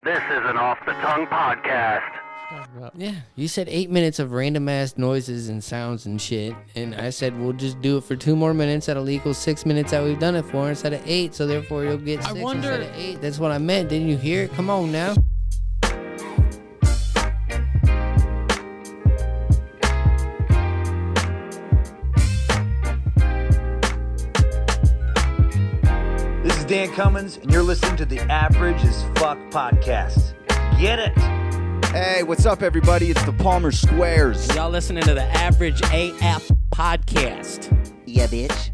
This is an off-the-tongue podcast. Yeah, you said 8 minutes of random ass noises and sounds and shit, and I said we'll just do it for 2 more minutes. That'll equal 6 minutes that we've done it for instead of 8. So therefore you'll get 6 instead of 8. That's what I meant. Didn't you hear it? Come on now. This is Dan Cummins, and you're listening to the Average as Fuck podcast. Get it? Hey, what's up, everybody? It's the Palmer Squares. Y'all listening to the Average AF podcast. Yeah, bitch.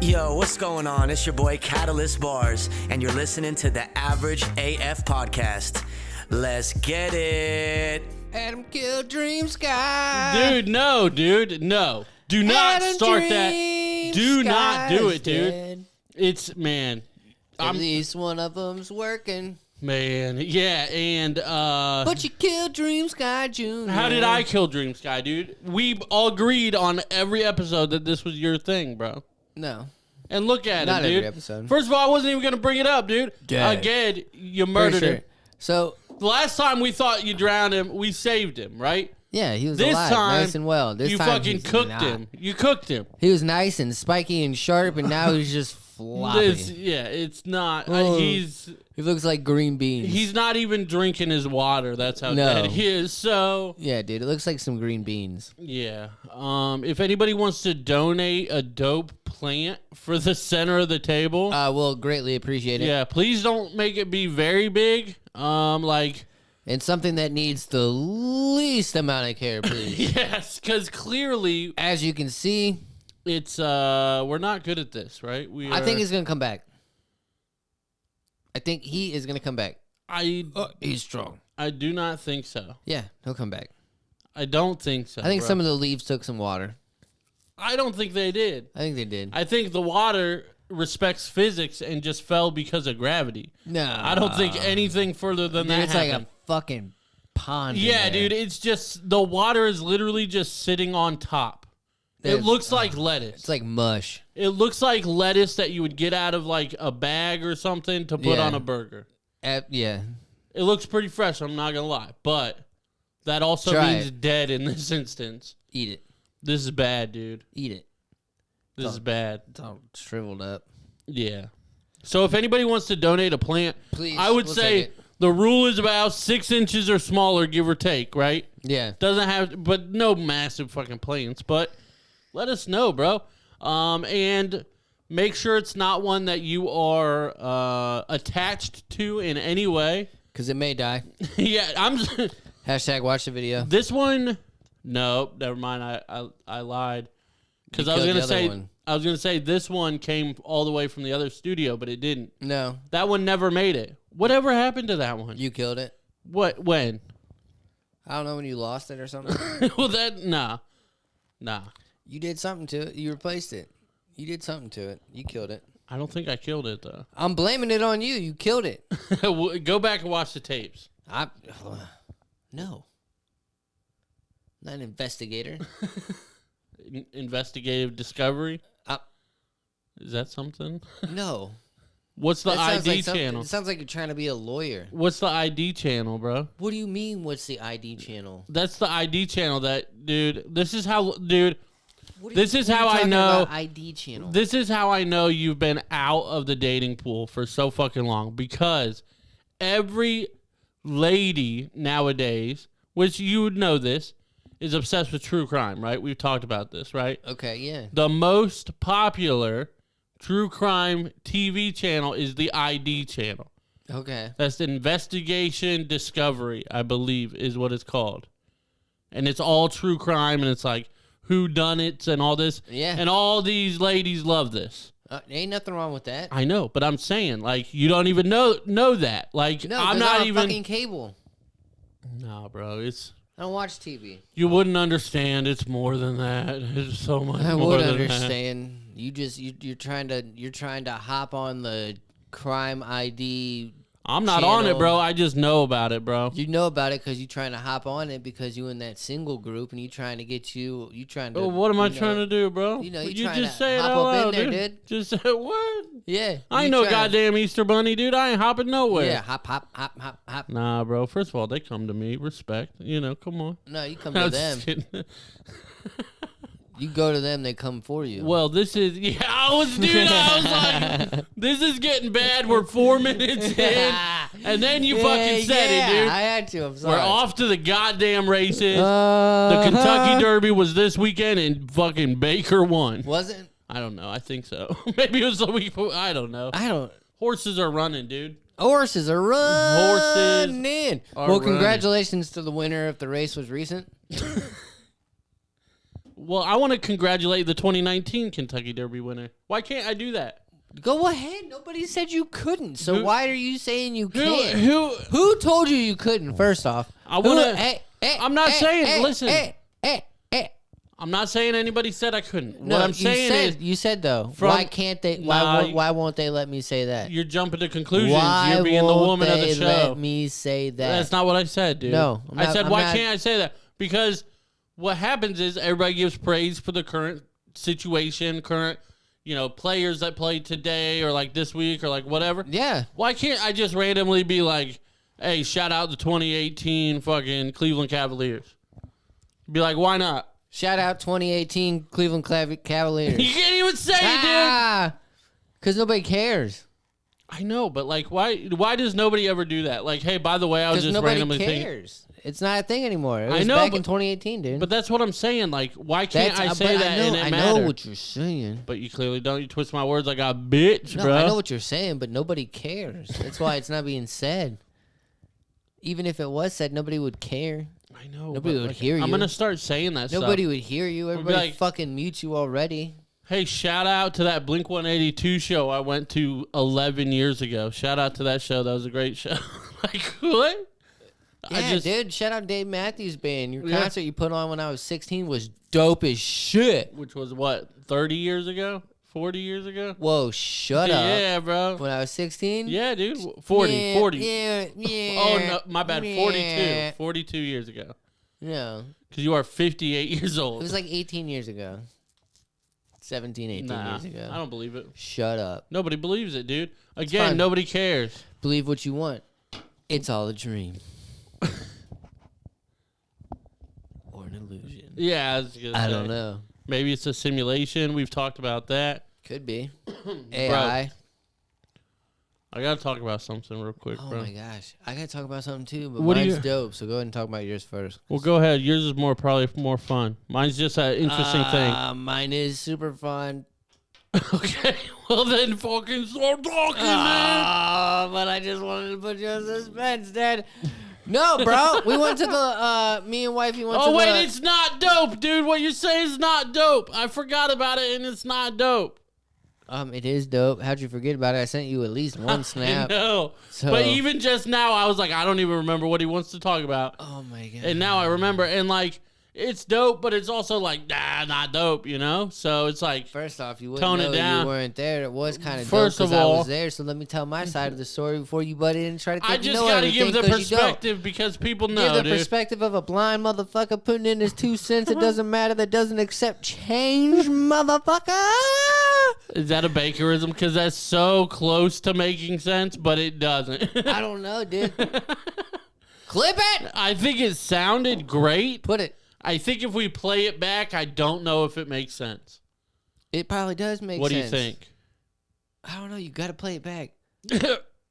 Yo, what's going on? It's your boy Catalyst Bars, and you're listening to the Average AF podcast. Let's get it. Adam killed Dream Sky. Dude, no. Do not Adam start that. Dream Do not do it, dude. Sky's It's, man. dead. At least one of them's working. Man, yeah, and, But you killed Dream Sky Jr. how did I kill Dream Sky, dude? We all agreed on every episode that this was your thing, bro. No. And look at Not it, dude. every episode. First of all, I wasn't even going to bring it up, dude. Dead. Again, you For murdered sure. him. So, The last time we thought you drowned him, we saved him, right? yeah, he was This alive, time, nice and well. This you time fucking he's cooked not. him. You cooked him. He was nice and spiky and sharp, and now he's just floppy. It's not. Oh. He looks like green beans. He's not even drinking his water. That's how No. dead he is. So, Yeah, dude, it looks like some green beans. yeah. If anybody wants to donate a dope plant for the center of the table, We'll greatly appreciate it. yeah, please don't make it be very big. And something that needs the least amount of care, please. Yes, because clearly As you can see, it's we're not good at this, right? I think he's going to come back. I think he is going to come back. He's strong. I do not think so. Yeah, he'll come back. I don't think so. I think bro. some of the leaves took some water. I don't think they did. I think they did. I think the water respects physics and just fell because of gravity. No. I don't think anything further than Dude, that it's happened. like a fucking pond. in Yeah, there. dude, it's just the water is literally just sitting on top. It There's- looks like lettuce. It's like mush. It looks like lettuce that you would get out of like a bag or something to put Yeah. on a burger. Yeah. It looks pretty fresh, I'm not gonna lie, but that also Try means it. dead in this instance. Eat it. This is bad, dude. Eat it. This is bad. It's all shriveled up. Yeah. So if anybody wants to donate a plant, Please, I would we'll say take it. the rule is about 6 inches or smaller, give or take, right? Yeah. Doesn't have, but no massive fucking plants. But let us know, bro. And make sure it's not one that you are attached to in any way. Because it may die. Yeah, Hashtag watch the video. this one. No, never mind. I lied. Because You I was killed gonna the other say one. this one came all the way from the other studio, but it didn't. No. That one never made it. Whatever happened to that one? You killed it. What? When? I don't know, when you lost it or something. Well, that nah. You did something to it. You replaced it. You did something to it. You killed it. I don't think I killed it though. I'm blaming it on you. You killed it. Go back and watch the tapes. No. Not an investigator. Investigative discovery. Uh, Is that something? No. What's the That sounds ID like something- channel? It sounds like you're trying to be a lawyer. What's the ID channel, bro? What do you mean, what's the ID channel? That's the ID channel. That dude. This is how, dude. What are This you- is what are how you I talking know- about ID channel. This is how I know you've been out of the dating pool for so fucking long, because every lady nowadays, which you would know this, is obsessed with true crime, right? We've talked about this, right? Okay, yeah. The most popular true crime TV channel is the ID channel. Okay. That's the Investigation Discovery, I believe, is what it's called. And it's all true crime, and it's like whodunits and all this. Yeah. And all these ladies love this. Ain't nothing wrong with that. I know, but I'm saying, like, you don't even know that. Like, No, I'm 'cause not I'm even. fucking cable. Nah, bro, it's. I don't watch TV. You wouldn't understand. It's more than that. It's so much I more would than understand. You're trying to hop on the crime ID. I'm not on it, bro. I just know about it, bro. You know about it because you're trying to hop on it because you in that single group and you trying to get you trying to. Oh, what am I trying to do, bro? You know, you trying just to say it hop out up loud, in there, dude. dude. Just say what? Yeah. I ain't no goddamn Easter bunny, dude. I ain't hopping nowhere. Yeah, hop. Nah, bro. First of all, they come to me. Respect. You know, come on. No, you come I to was them. just kidding. You go to them, they come for you. Well, this is, I was like, this is getting bad. We're 4 minutes in, and then you fucking said it, dude. I had to. I'm sorry. We're off to the goddamn races. The Kentucky Derby was this weekend, and fucking Baker won. Wasn't? I don't know. I think so. Maybe it was the week before. I don't know. Horses are running, dude. Horses are running. Horses are well, running. Congratulations to the winner if the race was recent. Well, I want to congratulate the 2019 Kentucky Derby winner. Why can't I do that? Go ahead. Nobody said you couldn't. So why are you saying you can't? Who told you couldn't? First off, I want to. I'm not saying. Listen. I'm not saying anybody said I couldn't. No, what I'm saying is, you said though. Why can't they? Why won't they let me say that? You're jumping to conclusions. Why You're being the won't woman of the they show. let me say that? That's not what I said, dude. No, I said why can't I say that? Because what happens is everybody gives praise for the current situation, players that played today or like this week or like whatever. Yeah. Why can't I just randomly be like, hey, shout out the 2018 fucking Cleveland Cavaliers? Be like, why not? Shout out 2018 Cleveland Cavaliers. You can't even say it, dude. Because nobody cares. I know, but like, why does nobody ever do that? Like, hey, by the way, I was just nobody randomly cares. It's not a thing anymore. It was I know, back in 2018, dude. But that's what I'm saying. Like, why can't I say that and it I matter? know what you're saying. But you clearly don't. You twist my words like a bitch, No, bro. I know what you're saying, but nobody cares. That's why it's not being said. Even if it was said, nobody would care. I know. Nobody would hear you. I'm going to start saying that Nobody stuff. would hear you. Everybody like, fucking mute you already. Hey, shout out to that Blink 182 show I went to 11 years ago. Shout out to that show. That was a great show. Like, what? Yeah, dude. Shout out Dave Matthews Band. Your concert you put on when I was 16 was dope as shit. Which was what, 30 years ago? 40 years ago? Whoa, shut up. Yeah, bro. When I was 16? Yeah, dude. 40. Yeah. Oh, no, my bad. 42. 42 years ago. No. Because you are 58 years old. It was like 18 years ago. 17, 18 years ago. I don't believe it. Shut up. Nobody believes it, dude. Again, nobody cares. Believe what you want. It's all a dream. Or an illusion. Yeah, I don't know. Maybe it's a simulation. We've talked about that. Could be. AI. I got to talk about something real quick, bro. Oh, my gosh. I got to talk about something, too, but What do mine's you- dope, so go ahead and talk about yours first. Well, go ahead. Yours is probably more fun. Mine's just an interesting thing. Mine is super fun. Okay, well then fucking start talking, man. But I just wanted to put you in suspense, Dad. No, bro. We went to the, me and wifey went to the... Oh, wait, it's not dope, dude. What you're saying is not dope. I forgot about it, and it's not dope. It is dope. How'd you forget about it? I sent you at least one snap. No. So- But even just now, I was like, I don't even remember what he wants to talk about. Oh, my God. And now I remember, and like, it's dope, but it's also like, nah, not dope, you know? So it's like, First off, you Tone wouldn't it know down. you weren't there. It was kind of dope First of because I all- was there. So let me tell my side of the story before you butt in and try to think I you just know got to everything, give the 'cause you don't. perspective because people know, Give the dude. perspective of a blind motherfucker putting in his 2 cents. It doesn't matter. That doesn't accept change, motherfucker. Is that a Bakerism? Because that's so close to making sense, but it doesn't. I don't know, dude. Clip it. I think it sounded great. Put it. I think if we play it back, I don't know if it makes sense. It probably does make What do sense. you think? I don't know. You got to play it back.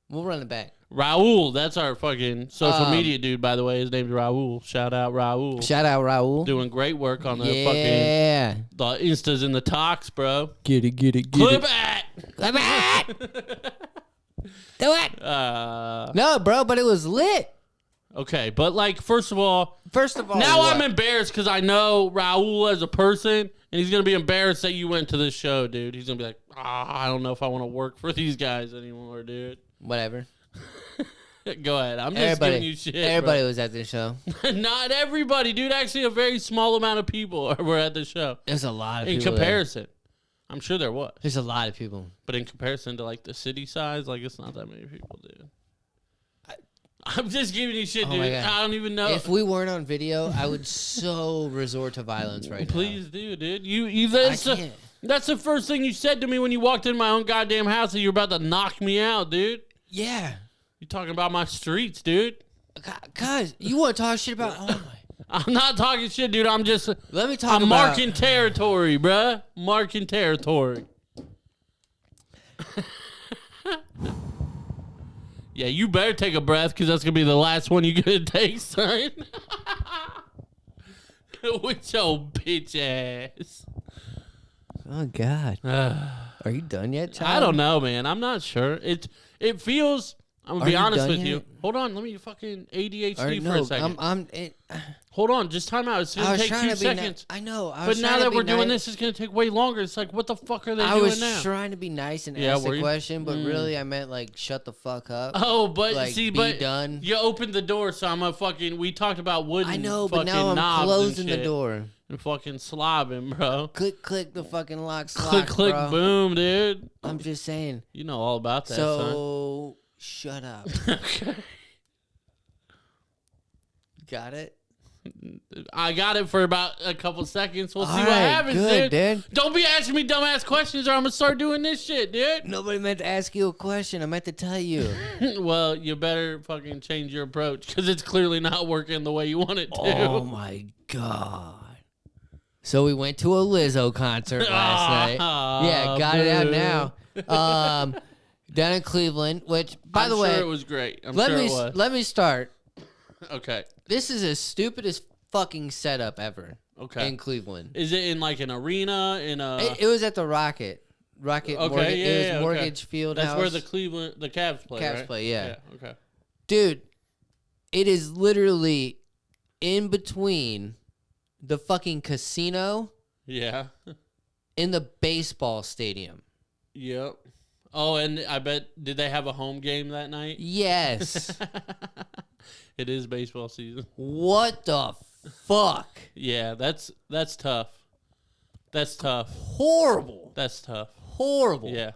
We'll run it back. Raul, that's our fucking social media dude, by the way. His name's Raul. Shout out Raul. Shout out Raul. Doing great work on the fucking Yeah. the Instas and the talks, bro. Get it. Clip it. Clip it. Do it. Uh, No, bro, but it was lit. okay, but like, first of all, now what? I'm embarrassed because I know Raul as a person, and he's gonna be embarrassed that you went to this show, dude. He's gonna be like, I don't know if I want to work for these guys anymore, dude. Whatever. Go ahead. I'm just giving you shit. Everybody was at this show. Bro. Not everybody, dude. Actually, a very small amount of people were at the show. There's a lot of In people. comparison, I'm sure there was. There's a lot of people. But in comparison to like the city size, like it's not that many people, dude. I'm just giving you shit, Oh dude. my God. I don't even know. If we weren't on video, I would so resort to violence right now. Please do, dude. can't. That's the first thing you said to me when you walked in my own goddamn house and you were about to knock me out, dude. Yeah. You talking about my streets, dude. Cuz, you want to talk shit about... Oh, my... I'm not talking shit, dude. I'm just... Let me talk I'm about... marking territory, bruh. Marking territory. Yeah, you better take a breath because that's going to be the last one you're going to take, son. With your bitch ass. Oh, God. Are you done yet, child? I don't know, man. I'm not sure. It feels... I'm going to be honest with you. Hold on. Let me fucking ADHD for a second. Hold on. Just time out. It's going to take 2 seconds. I know. But now that we're doing this, it's going to take way longer. It's like, what the fuck are they doing now? I was trying to be nice and ask a question, but really I meant like shut the fuck up. Oh, but like, see, be done. You opened the door, so I'm a fucking... We talked about wooden I know, fucking but now I'm knobs closing and the door. And fucking slobbing, bro. Click the fucking lock, Click, bro. boom, dude. I'm just saying. You know all about that, So, shut up. Okay. Got it? I got it for about a couple seconds. We'll see what right, happens, good, dude. dude. Don't be asking me dumbass questions or I'm going to start doing this shit, dude. Nobody meant to ask you a question. I meant to tell you. Well, you better fucking change your approach because it's clearly not working the way you want it to. Oh, my God. So we went to a Lizzo concert last night. Yeah, got it out now. Down in Cleveland, which, by the way... I'm sure it was great. I'm sure it was. Let me start. Okay. This is the stupidest fucking setup ever. Okay. In Cleveland. Is it in like an arena? It was at the Rocket. Okay, It was Mortgage okay. Field That's House. where the Cavs play, Cavs right? play, yeah. Okay. Dude, it is literally in between the fucking casino Yeah. and the baseball stadium. Yep. Oh, and I bet, did they have a home game that night? Yes. It is baseball season. What the fuck? Yeah, that's tough. That's tough. Horrible. That's tough. Horrible. Yeah.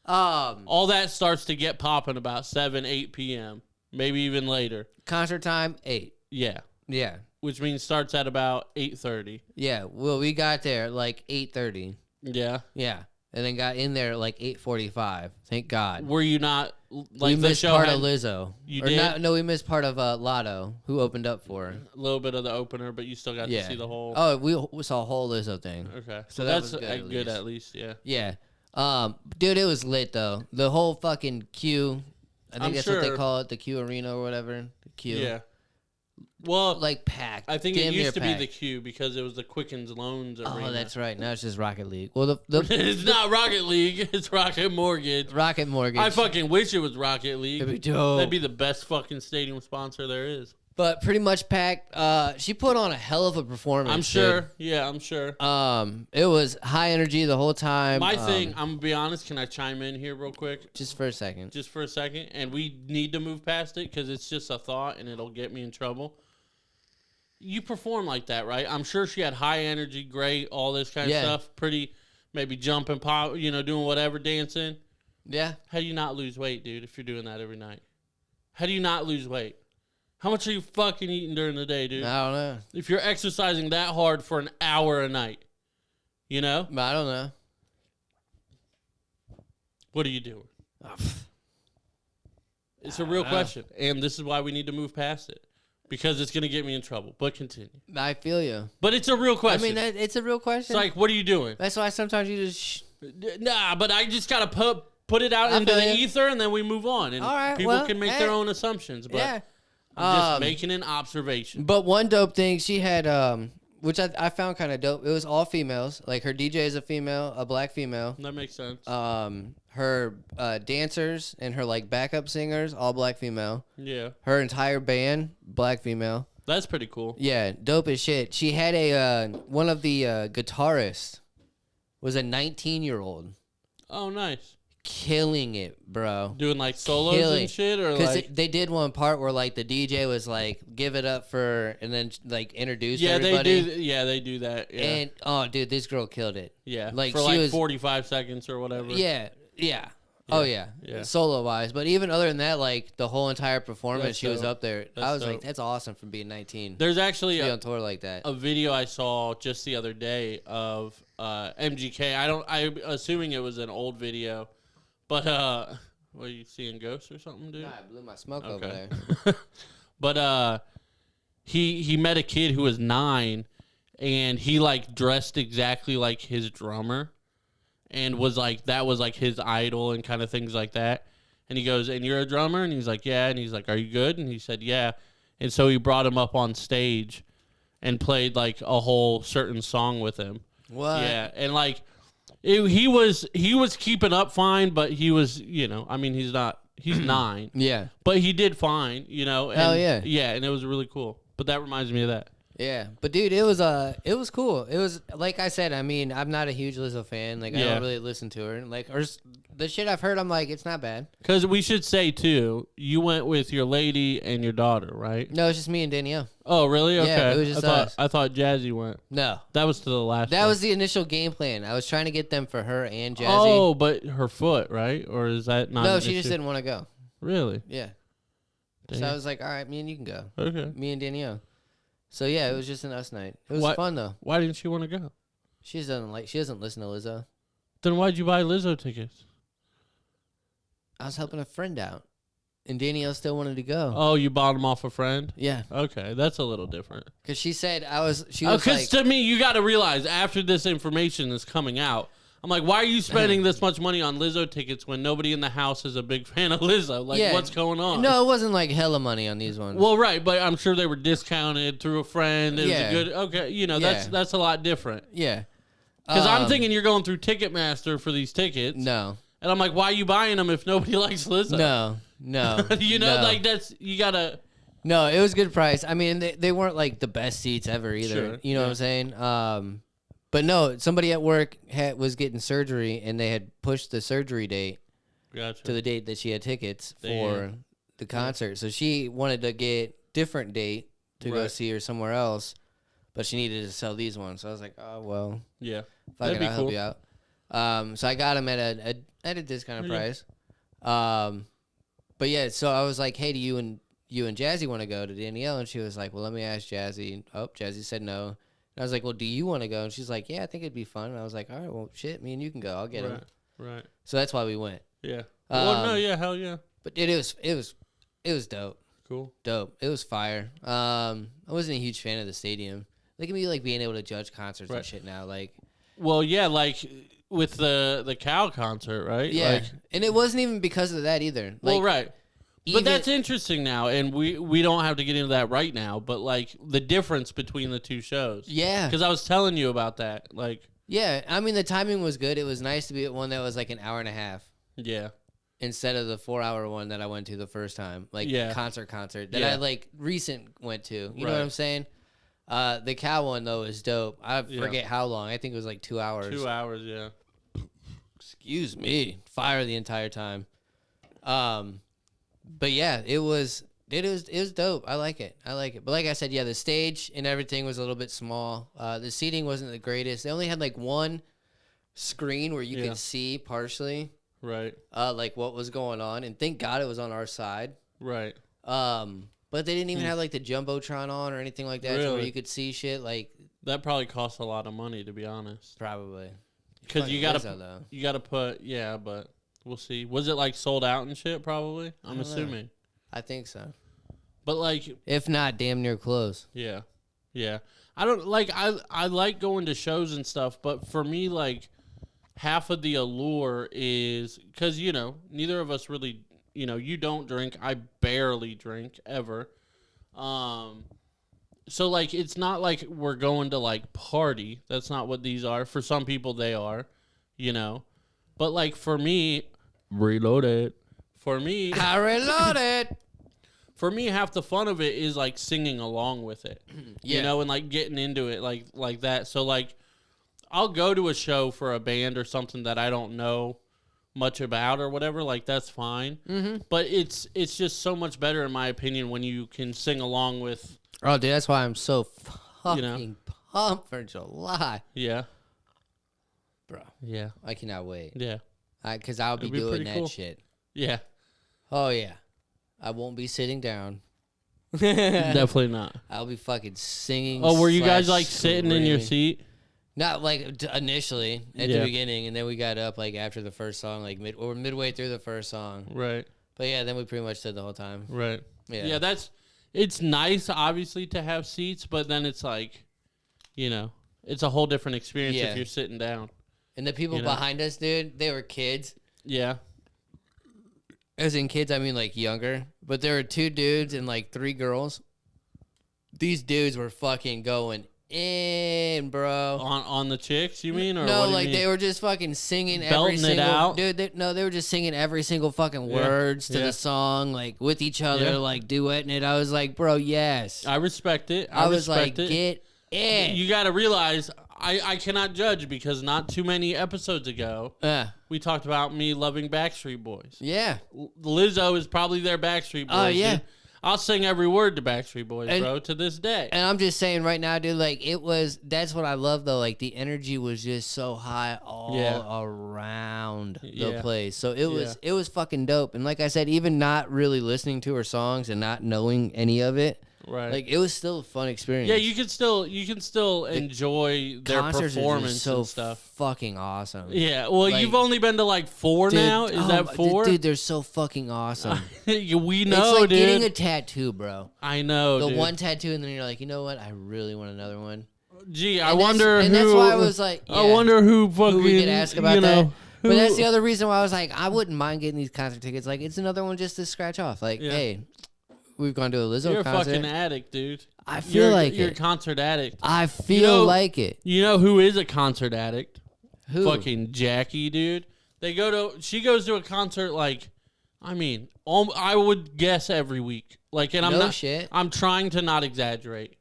All that starts to get popping about 7, 8 p.m. Maybe even later. Concert time, 8. Yeah. Yeah. Which means starts at about 8:30. Yeah. Well, we got there like 8:30. Yeah. Yeah. And then got in there at like 8:45. Thank God. Were you not like we the missed show part had of Lizzo. You or did? Not, no, we missed part of Lotto, who opened up for her. a little bit of the opener, but you still got Yeah. to see the whole. Oh, we saw a whole Lizzo thing. Okay. So That's that was good, at least. Yeah. Yeah. Dude, it was lit though. The whole fucking Q. I think I'm that's what they sure. call it, the Q Arena or whatever. The Q. Yeah. Well, Like packed. I think Damn it near used to be packed. the Q because it was the Quickens Loans Arena. Oh, that's right. Now it's just Rocket League. Well, the It's not Rocket League. It's Rocket Mortgage. Rocket Mortgage. I fucking wish it was Rocket League. It'd be dope. That'd be the best fucking stadium sponsor there is. But pretty much packed. She put on a hell of a performance. I'm sure. Yeah, I'm sure. Dude. It was high energy the whole time. My thing, I'm gonna be honest. Can I chime in here real quick? Just for a second. Just for a second, and we need to move past it because it's just a thought and it'll get me in trouble. You perform like that, right? I'm sure she had high energy, great, all this kind of stuff. Pretty, maybe jumping, pop, doing whatever, dancing. Yeah. How do you not lose weight, dude, if you're doing that every night? How do you not lose weight? How much are you fucking eating during the day, dude? I don't know. If you're exercising that hard for an hour a night, But I don't know. What are you doing? It's a real question, and this is why we need to move past it. Because it's going to get me in trouble. But continue. I feel you. But it's a real question. I mean, it's a real question. It's like, what are you doing? That's why sometimes you just... Nah, but I just got to put it out into the ether, and then we move on. And all right, people can make their own assumptions. But yeah. I'm just making an observation. But one dope thing, she had, which I found kind of dope, it was all females. Like, her DJ is a female, a black female. That makes sense. Her dancers and her, like, backup singers, all black female. Yeah. Her entire band, black female. That's pretty cool. Yeah, dope as shit. She had one of the guitarists was a 19-year-old. Oh, nice. Killing it, bro. Doing, like, solos and shit? Or like... they did one part where, like, the DJ was, like, give it up for, and then, like, introduce yeah, everybody. they do that. Yeah. And, oh, dude, this girl killed it. Yeah, like, for, she like, was, 45 seconds or whatever. Yeah, yeah. Oh yeah, Yeah. solo wise, but even other than that, like the whole entire performance, That's she was dope. up there. That's I was like, dope. that's awesome for being 19. There's actually to be on tour like that. a video I saw just the other day of MGK. I'm assuming it was an old video, but what, are you seeing ghosts or something, dude? Nah, I blew my smoke over Okay. there. But he met a kid who was 9, and he like dressed exactly like his drummer, and was like that was like his idol and kind of things like that. And he goes, "And you're a drummer?" And he's like, "Yeah." And he's like, "Are you good?" And he said, "Yeah." And so he brought him up on stage and played like a whole certain song with him. What? Yeah, and like he was keeping up fine, but he was, I mean, he's 9, Yeah. but he did fine, And, Hell yeah. yeah, and it was really cool. But that reminds me of that. Yeah, but dude, it was cool. It was like I said. I mean, I'm not a huge Lizzo fan. Like, I Yeah. don't really listen to her. Like, the shit I've heard, I'm like, it's not bad. Because we should say too, you went with your lady and your daughter, right? No, it's just me and Danielle. Oh, really? Okay. Yeah, it was just us. I thought Jazzy went. No, That was to the last. that one. was the initial game plan. I was trying to get them for her and Jazzy. Oh, but her foot, right? Or is that not? no, an she just issue? didn't want to go. Really? Yeah. Damn. So I was like, all right, me and you can go. Okay. Me and Danielle. So yeah, it was just an us night. It was What- fun though. Why didn't she want to go? She doesn't listen to Lizzo. Then why'd you buy Lizzo tickets? I was helping a friend out, and Danielle still wanted to go. Oh, you bought them off a friend? Yeah, Okay, that's a little different. because she said she Oh, was because like, to me, you got to realize after this information is coming out, I'm like, why are you spending this much money on Lizzo tickets when nobody in the house is a big fan of Lizzo? Like, Yeah. what's going on? no, it wasn't like hella money on these ones. Well, right, but I'm sure they were discounted through a friend. It Yeah. was a good. Okay, Yeah. that's a lot different. yeah, Because I'm thinking you're going through Ticketmaster for these tickets. no, And I'm like, why are you buying them if nobody likes Lizzo? no, no. Like you gotta. No, it was a good price. I mean, they weren't like the best seats ever either. Sure, You know what I'm saying? But no, somebody at work was getting surgery, and they had pushed the surgery date Gotcha. to the date that she had tickets for Damn. the concert. So she wanted to get different date to go Right. see her somewhere else, but she needed to sell these ones. So I was like, oh well, Yeah. fuck That'd it, be I'll help cool. you out. So I got them at a discounted Yeah. price. But yeah, so I was like, hey, do you and Jazzy want to go to Danielle? And she was like, well, let me ask Jazzy. Oh, Jazzy said no. And I was like, well, do you want to go? And she's like, yeah, I think it'd be fun. And I was like, all right, well, shit, me and you can go. I'll get them. Right. So that's why we went. Yeah. Well, no, Um, yeah, hell yeah. But it was dope. Cool. Dope. It was fire. I wasn't a huge fan of the stadium. Look at me like being able to judge concerts and Right. shit now. Like, Well, yeah, like with the Cow concert, right? yeah. Like, And it wasn't even because of that either. Like, well, right. even- But that's interesting now, and we don't have to get into that right now. But like the difference between the two shows, Yeah. because I was telling you about that. Like, Yeah. I mean, the timing was good. It was nice to be at one that was like an hour and a half yeah, instead of the 4-hour one that I went to the first time. Like, Yeah. concert that Yeah. I like recent went to. You know Right. what I'm saying? The Cow one, though, is dope. I Yeah. forget how long. I think it was like 2 hours. 2 hours, yeah. Excuse me, fire the entire time. But yeah, it was dope. I like it. But like I said, yeah, the stage and everything was a little bit small. The seating wasn't the greatest. They only had like one screen where you Yeah. could see partially, Right, like what was going on. And thank God it was on our side. right. But they didn't even have like the jumbotron on or anything like that, to where Really? you could see shit. Like, That probably costs a lot of money, to be honest. probably Because you Fucking gotta Lizzo, though. you gotta put but we'll see. Was it like sold out and shit? Probably. I'm don't know. assuming. I think so. But like, If not, damn near close. yeah, yeah. I don't like. I like going to shows and stuff, but for me, like, half of the allure is because neither of us really. You don't drink. I barely drink ever. So like, it's not like we're going to like party. That's not what these are. For some people, they are. But like for me, reload it. For me, I reloaded. for me, half the fun of it is like singing along with it, Yeah. and like getting into it like that. So like, I'll go to a show for a band or something that I don't know much about or whatever. Like that's fine. Mm-hmm. But it's just so much better in my opinion when you can sing along with. Oh, dude, that's why I'm so fucking You pumped for July, Yeah. bro. Yeah. I cannot wait. Yeah. Because I'll be It'd be doing pretty that cool. shit. Yeah, Oh, yeah. I won't be sitting down. definitely not. I'll be fucking singing. Oh, were you guys / like sitting in your screaming. seat? Not like initially at Yeah. the beginning, and then we got up like after the first song, like midway through the first song. Right, But yeah, then we pretty much stood the whole time. right. Yeah. Yeah, it's nice, obviously, to have seats, but then it's like, it's a whole different experience Yeah. if you're sitting down. And the people You know? behind us, dude, they were kids. Yeah. As in kids, I mean like younger. But there were 2 dudes and like 3 girls. These dudes were fucking going in, bro. On the chicks, you mean? Or No, what do you like mean? they were just fucking singing Belting every it single out? dude. They were just singing every single fucking Yeah. words to Yeah. the song, like with each other, Yeah. like duetting it. I was like, bro, yes. I respect it. I was like, respect it. get in. You got to realize I cannot judge because not too many episodes ago we talked about me loving Backstreet Boys. Yeah. Lizzo is probably their Backstreet Boys. Oh, yeah. Dude. I'll sing every word to Backstreet Boys, And- bro, to this day. And I'm just saying right now, dude, like that's what I love though. Like the energy was just so high all around the Yeah. place. So it was fucking dope. And like I said, even not really listening to her songs and not knowing any of it, Right. like it was still a fun experience. Yeah, you can still enjoy their Concerts are performance just so and stuff. fucking awesome. Yeah, well, Like- you've only been to like 4 Dude, now. Is oh that my- 4? Dude, they're so fucking awesome. We know, it's like dude. getting a tattoo, bro. I know, The dude. one tattoo, and then you're like, you know what? I really want another one. Gee, I And that's- wonder and who. that's why I was like, I yeah. wonder who fucking. Who we could ask about you know, that. But who- that's the other reason why I was like, I wouldn't mind getting these concert tickets. Like, it's another one just to scratch off. Like, Yeah. hey, we've gone to a Lizzo You're a concert. fucking addict, dude. I feel You're, like you're it. a concert addict. I feel like it. You know who is a concert addict? Who? Fucking Jackie, dude. She goes to a concert like, I mean, I would guess every week. Like, and I'm No not. shit. I'm trying to not exaggerate,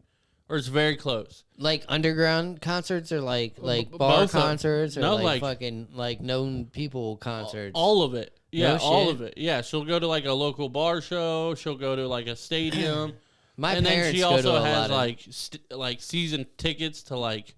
or it's very close. Like underground concerts or like both bar of them. concerts or No, like like- fucking like known people concerts. All of it. Yeah, No all shit. of it. Yeah, she'll go to like a local bar show. She'll go to like a stadium. My And then parents she go also to a has lot of, like season tickets to like,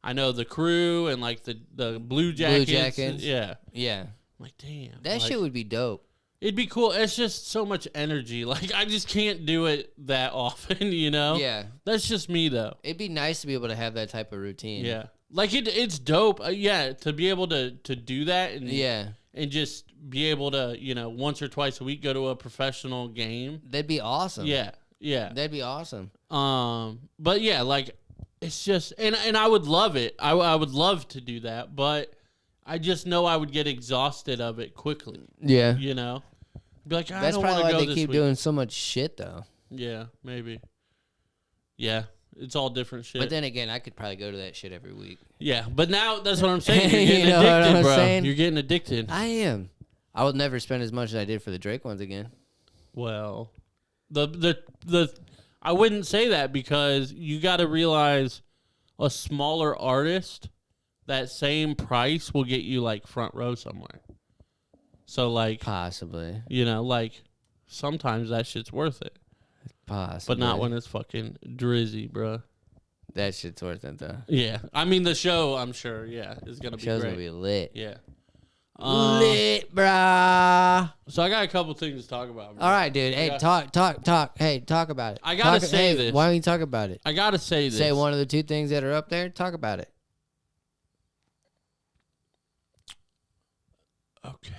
I know the Crew and like the Blue Jackets. Jackets. Yeah. yeah. I'm like, damn. That like, shit would be dope. It'd be cool. It's just so much energy. Like I just can't do it that often, you know? Yeah. That's just me though. It'd be nice to be able to have that type of routine. Yeah. Like it's dope. Yeah, to be able to do that and Yeah. and just be able to, once or twice a week go to a professional game. That'd be awesome. Yeah. Yeah. That'd be awesome. But yeah, like it's just and I would love it. I would love to do that, but I just know I would get exhausted of it quickly. Yeah. You know? Be like, I That's don't probably want to why go they this keep week. doing so much shit though. Yeah, maybe. Yeah, it's all different shit. But then again, I could probably go to that shit every week. yeah, but now that's what I'm saying. You're You getting know what addicted, I'm bro. saying? You're getting addicted. I am. I would never spend as much as I did for the Drake ones again. Well, the I wouldn't say that because you got to realize a smaller artist, that same price will get you like front row somewhere. So like, Possibly. like sometimes that shit's worth it, Possibly. but not when it's fucking Drizzy, bro. That shit's worth it though. Yeah, I mean the show, I'm sure, is gonna be Show's great. gonna be lit. Yeah. Lit, brah. So I got a couple things to talk about, bro. All right, dude. Hey, Yeah. talk. Hey, talk about it. I gotta say this. Why don't you talk about it? I gotta say this. Say one of the 2 things that are up there. Talk about it. Okay.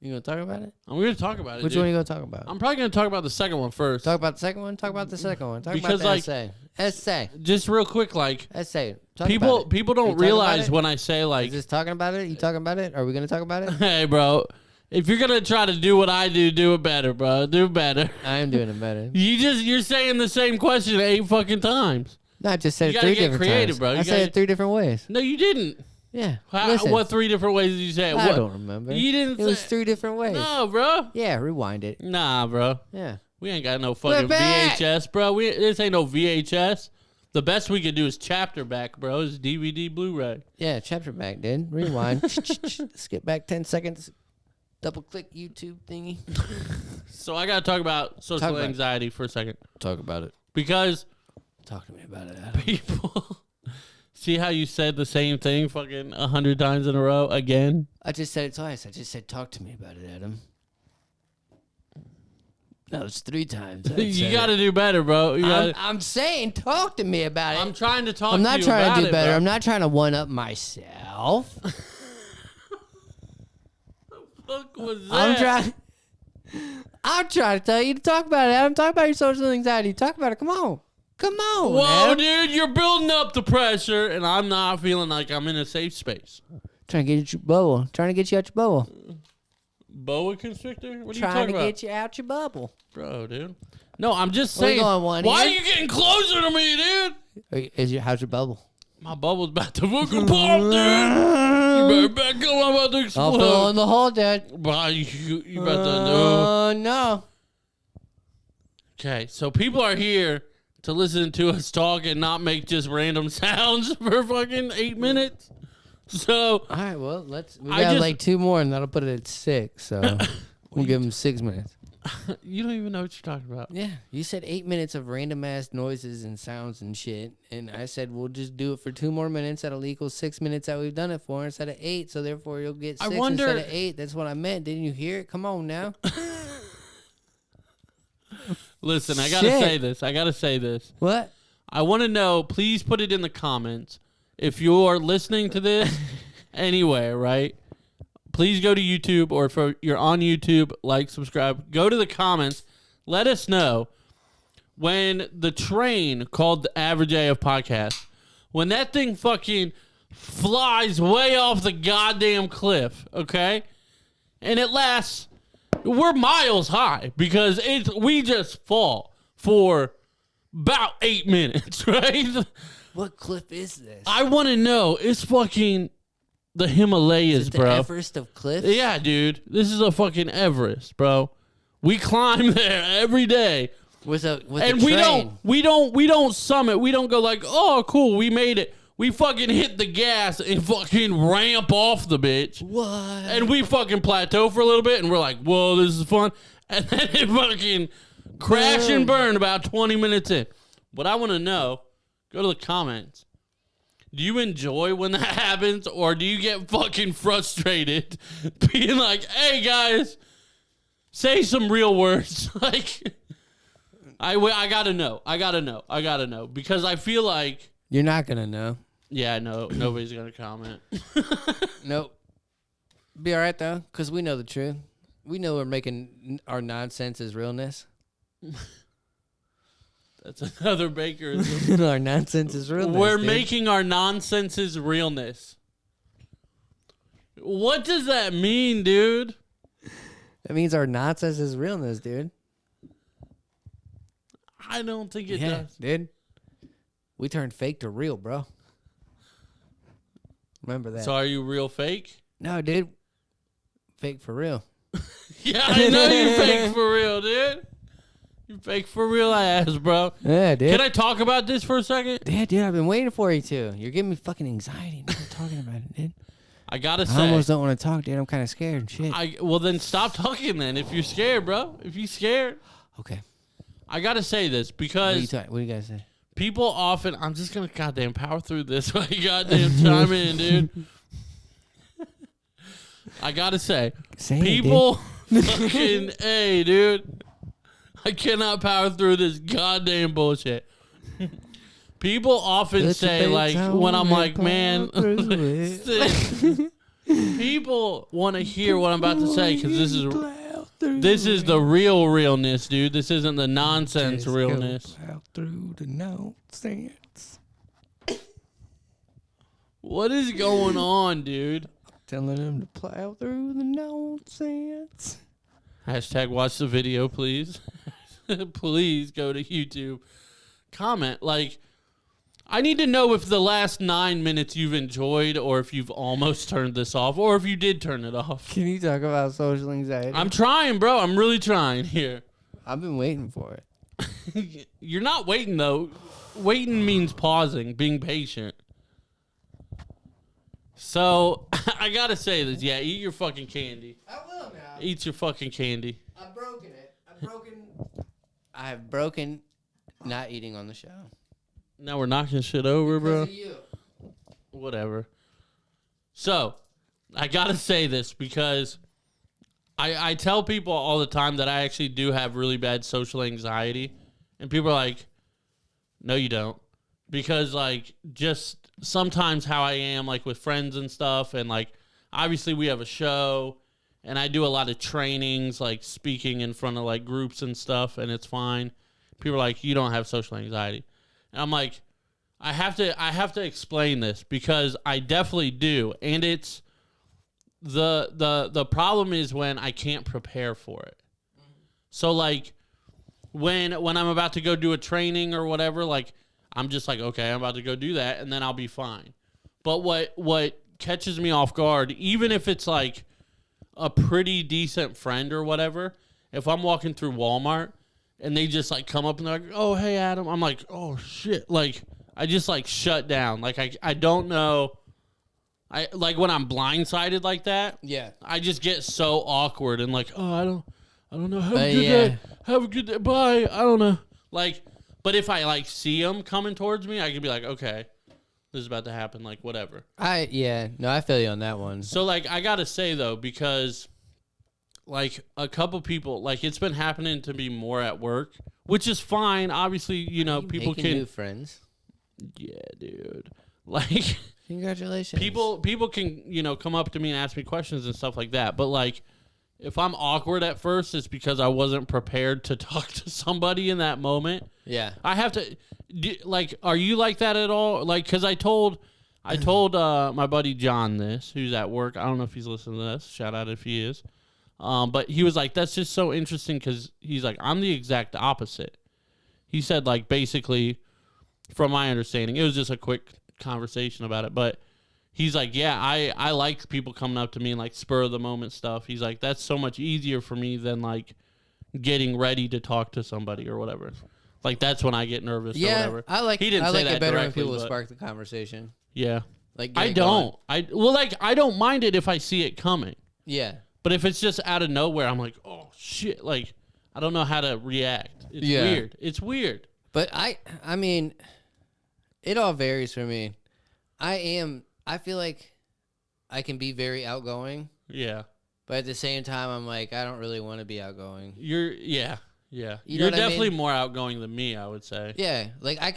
You gonna talk about it? I'm gonna talk about it. Which dude. one are you gonna talk about? I'm probably gonna talk about the second one first. Talk about the second one. Talk about the second one. Talk Because, about the like- essay. Essay. Just real quick, like Essay. Talk people about it. people You don't talking realize about it? when I say like, Is this talking about it? You talking about it? Are we gonna talk about it? hey, bro, if you're gonna try to do what I do it better, bro. Do better. I am doing it better. You're saying the same question 8 fucking times. No, I just said You it gotta 3 get different creative, times. bro. You I said gotta- it 3 different ways. No, you didn't. Yeah. How, Listen, what 3 different ways did you say it? I What? don't remember. You didn't. It was say- 3 different ways. No, bro. Yeah, rewind it. Nah, bro. Yeah. We ain't got no fucking back. VHS, bro. This ain't no VHS. The best we could do is chapter back, bro. Is DVD Blu-ray. Yeah, chapter back, dude. Rewind. Skip back 10 seconds. Double click YouTube thingy. So I gotta talk about social Talk about it. anxiety for a second Talk about it. because Talk to me about it, Adam. people See how you said the same thing fucking 100 times in a row again? I just said it twice. I just said, talk to me about it, Adam. No, it's 3 times. You got to do better, bro. I'm saying, talk to me about it. I'm trying to talk I'm to not you trying about to do it, better. bro. I'm not trying to one-up myself. Fuck was that? I'm trying to tell you to talk about it, Adam. Talk about your social anxiety. Talk about it. Come on. Come on, Whoa, Adam. dude, you're building up the pressure, and I'm not feeling like I'm in a safe space. Trying to get you bubble. Trying to get you out your bubble. Boa constrictor? What are you Trying talking to about? get you out your bubble. Bro, dude. No, I'm just Are we saying. going one Why here? are you getting closer to me, dude? How's your bubble? My bubble's about to fucking pop, dude. You better back up. I'm about to I'll explode. fill in the hole, Dad. Bro, you about to know. No. Okay, so people are here to listen to us talk and not make just random sounds for fucking 8 minutes. So, All right, well, we I got just- like 2 more, and that'll put it at 6. So we'll give them 6 minutes. you don't even know what you're talking about. Yeah, you said 8 minutes of random ass noises and sounds and shit, and I said we'll just do it for 2 more minutes. That'll equal 6 minutes that we've done it for instead of 8. So therefore, you'll get 6 instead of 8. That's what I meant. Didn't you hear it? Come on now. Listen, I gotta say this. What? I want to know, please put it in the comments. If you're listening to this anywhere, right? Please go to YouTube, or if you're on YouTube, like, subscribe. Go to the comments. Let us know when the train called the Average AF Podcast, when that thing fucking flies way off the goddamn cliff, okay? And it lasts, we're miles high because we just fall for about 8 minutes, right? What cliff is this? I want to know. It's fucking the Himalayas, Is it bro. the Everest of cliffs? Yeah, dude. This is a fucking Everest, bro. We climb there every day. With a And we don't summit. We don't go like, "Oh, cool, we made it." We fucking hit the gas and fucking ramp off the bitch. What? And we fucking plateau for a little bit and we're like, "Whoa, this is fun." And then it fucking crash and burn about 20 minutes in. What I want to know, go to the comments. Do you enjoy when that happens, or do you get fucking frustrated being like, "Hey guys, say some real words"? Like, I gotta know because I feel like You're not gonna know. yeah, no, nobody's gonna comment. Nope. Be all right though, cause we know the truth. We know we're making our nonsense as realness. That's another baker. Our nonsense is realness. We're dude. making our nonsense's realness. What does that mean, dude? That means our nonsense is realness, dude. I don't think it Yeah, does. dude. We turned fake to real, bro. Remember that? So are you real fake? No, dude. Fake for real. Yeah, I know you're fake for real, dude. You fake for real ass, bro. Yeah, dude. Can I talk about this for a second? Yeah, dude, I've been waiting for you to. You're giving me fucking anxiety now talking about it, dude. I gotta I say. almost don't want to talk, dude. I'm kind of scared and shit. Well, then stop talking then if you're scared, bro. If you're scared. Okay. I gotta say this What do because you guys say? people often... I'm just gonna goddamn power through this. While you goddamn chime in, dude. I gotta say. Say it, People fucking... Hey, dude. I cannot power through this goddamn bullshit. People often say, like, when I'm like, man, people want to hear what I'm about to say because this is the real realness, dude. This isn't the nonsense realness. Through the nonsense. What is going on, dude? Telling them to plow through the nonsense. Hashtag watch the video, please. Please go to YouTube. Comment, like, I need to know if the last 9 minutes you've enjoyed or if you've almost turned this off or if you did turn it off. Can you talk about social anxiety? I'm trying, bro. I'm really trying here. I've been waiting for it. You're not waiting, though. Waiting means pausing, being patient. So, I gotta say this. Yeah, eat your fucking candy. I will now. Eat your fucking candy. I've broken it. I have broken not eating on the show. Now we're knocking shit over, bro. Because of you. whatever. So, I got to say this because I tell people all the time that I actually do have really bad social anxiety. And people are like, no, you don't. Because, like, just sometimes how I am, like, with friends and stuff. And, like, obviously we have a show. And I do a lot of trainings, like, speaking in front of, like, groups and stuff. And it's fine. People are like, you don't have social anxiety. And I'm like, I have to explain this because I definitely do. And it's the problem is when I can't prepare for it. So like when I'm about to go do a training or whatever, like I'm just like, okay, I'm about to go do that and then I'll be fine. But what catches me off guard, even if it's like a pretty decent friend or whatever, if I'm walking through Walmart and they just like come up and they're like, oh, hey Adam, I'm like, oh shit. Like I just like shut down. Like I don't know. I like when I'm blindsided like that. Yeah. I just get so awkward and like, oh, I don't know. Have a good yeah. day. Have a good day. Bye. I don't know. Like, but if I like see them coming towards me, I can be like, okay, this is about to happen. Like whatever. I feel you on that one. So like, I gotta say though, because like a couple people, like it's been happening to me more at work, which is fine. Obviously, people can new friends. Yeah, dude. Like. Congratulations. People can, come up to me and ask me questions and stuff like that. But, like, if I'm awkward at first, it's because I wasn't prepared to talk to somebody in that moment. Yeah. I have to, like, are you like that at all? Like, because I told my buddy John this, who's at work. I don't know if he's listening to this. Shout out if he is. But he was like, that's just so interesting because he's like, I'm the exact opposite. He said, like, basically, from my understanding, it was just a quick conversation about it, but he's like, yeah, I like people coming up to me and like spur of the moment stuff. He's like, that's so much easier for me than like getting ready to talk to somebody or whatever. Like that's when I get nervous or whatever. I like he didn't I say like that it better when directly, people but spark the conversation. Yeah. Like I don't. I don't mind it if I see it coming. Yeah. But if it's just out of nowhere, I'm like, oh shit, like I don't know how to react. It's weird. It's weird. But I mean, it all varies for me. I feel like I can be very outgoing. Yeah. But at the same time, I'm like, I don't really want to be outgoing. You're definitely more outgoing than me, I would say. Yeah. Like I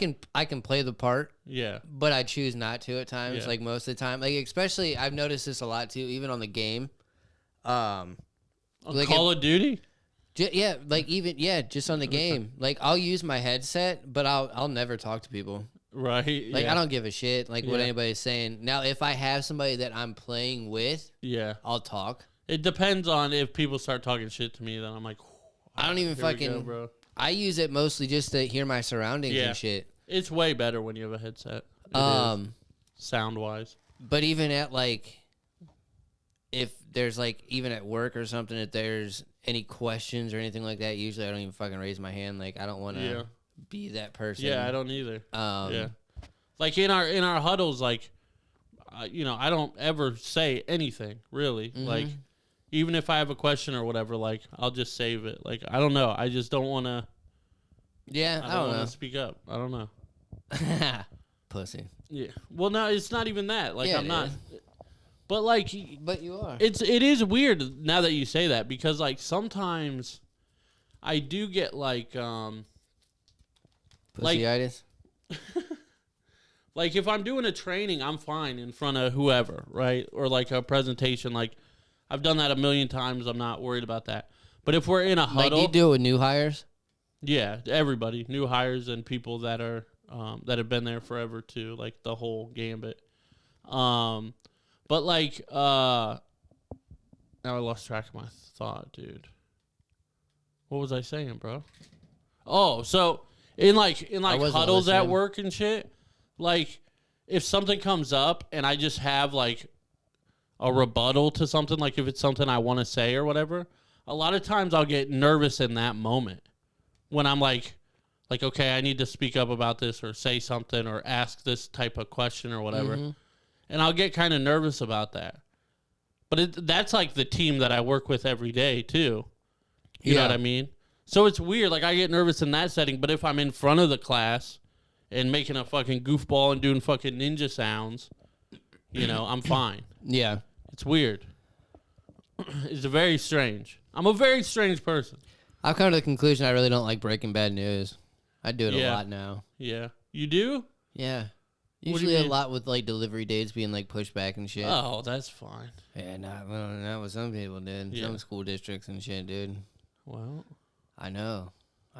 can play the part. Yeah. But I choose not to at times, Yeah. like most of the time. Like especially I've noticed this a lot too, even on the game. Like Call of Duty? Just on the game. Like I'll use my headset, but I'll never talk to people. Right. Like yeah. I don't give a shit like what Yeah. anybody's saying. Now if I have somebody that I'm playing with, Yeah. I'll talk. It depends on if people start talking shit to me, then I'm like, I don't even here we fucking go, bro. I use it mostly just to hear my surroundings Yeah. and shit. It's way better when you have a headset. Sound wise. But even at like if there's like even at work or something, if there's any questions or anything like that, usually I don't even fucking raise my hand. Like I don't want to be that person. Yeah, I don't either. Yeah. Like in our huddles, like I don't ever say anything really. Mm-hmm. Like even if I have a question or whatever, like I'll just save it. Like I don't know. I just don't want to. Yeah, I don't want to speak up. I don't know. Pussy. Yeah. Well, no, it's not even that. Like Yeah, I'm it not. is. But like, But you are. it is weird now that you say that because like I do get like Pussyitis. like if I'm doing a training, I'm fine in front of whoever, right? Or like a presentation, like I've done that a million times. I'm not worried about that. But if we're in a Like huddle, you do it with new hires? yeah, everybody, new hires and people that are that have been there forever too, like the whole gambit. But like now I lost track of my thought, dude. What was I saying, bro? Oh, so in wasn't huddles at listening. work and shit, like if something comes up and I just have like a rebuttal to something, like if it's something I want to say or whatever, a lot of times I'll get nervous in that moment when I'm like, okay, I need to speak up about this or say something or ask this type of question or whatever. Mm-hmm. And I'll get kind of nervous about that. But that's like the team that I work with every day too. You know what I mean? So it's weird. Like I get nervous in that setting, but if I'm in front of the class and making a fucking goofball and doing fucking ninja sounds, You know, I'm fine. Yeah. It's weird. It's very strange. I'm a very strange person. I've come to the conclusion I really don't like breaking bad news. I do it a Yeah. lot now. Yeah. You do? Yeah. What do you Usually a mean? lot with like delivery dates being like pushed back and shit. Oh, that's fine. Yeah, not what some people did. Yeah. Some school districts and shit, dude. Well, I know.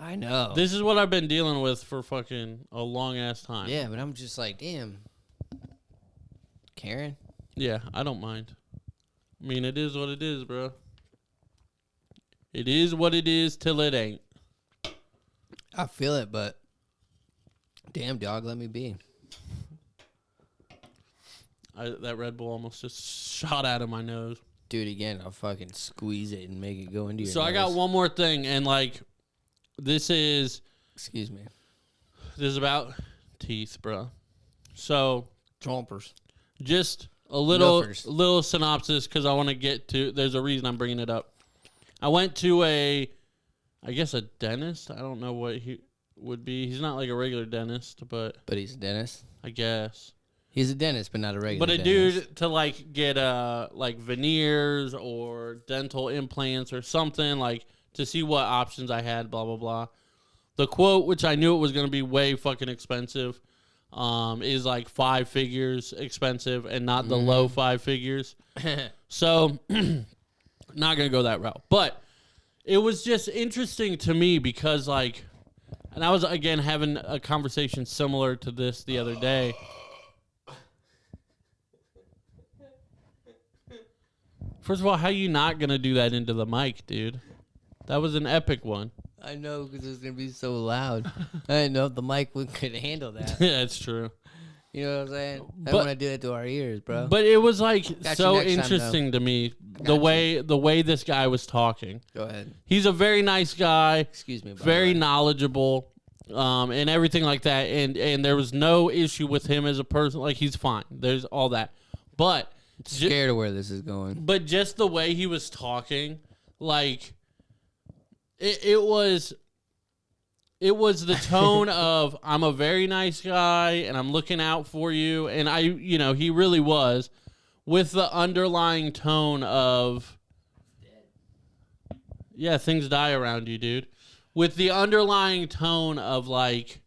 Oh. this is what I've been dealing with for fucking a long ass time. Yeah, but I'm just like, damn. Karen? Yeah, I don't mind. I mean, it is what it is, bro. It is what it is till it ain't. I feel it, but damn, dog, let me be. That Red Bull almost just shot out of my nose. Do it again. I'll fucking squeeze it and make it go into your So I got nose. one more thing, and like, this is Excuse me. about teeth, bro. So Chompers. just a little Nuffers. little synopsis because I want to get to. There's a reason I'm bringing it up. I went to I guess a dentist. I don't know what he would be. He's not like a regular dentist, but But he's a dentist. I guess. He's a dentist, but not a regular But a dentist. dude to like get like veneers or dental implants or something, like to see what options I had, blah blah blah. The quote, which I knew it was gonna be way fucking expensive, is like 5 figures expensive and not the low 5 figures. So not gonna go that route. But it was just interesting to me because like, and I was again having a conversation similar to this the other day. First of all, how you not going to do that into the mic, dude? That was an epic one. I know, because it's going to be so loud. I didn't know if the mic could handle that. Yeah, it's true. You know what I'm saying? I But- don't want to do it to our ears, bro. But it was like Got you so next time, interesting to me Got you. the way this guy was talking. Go ahead. He's a very nice guy, Excuse me. by the very way. knowledgeable, and everything like that. And there was no issue with him as a person. Like he's fine. There's all that. But Scared of where this is going. But just the way he was talking, like it was the tone of I'm a very nice guy and I'm looking out for you, and he really was, with the underlying tone of yeah, things die around you, dude. With the underlying tone of like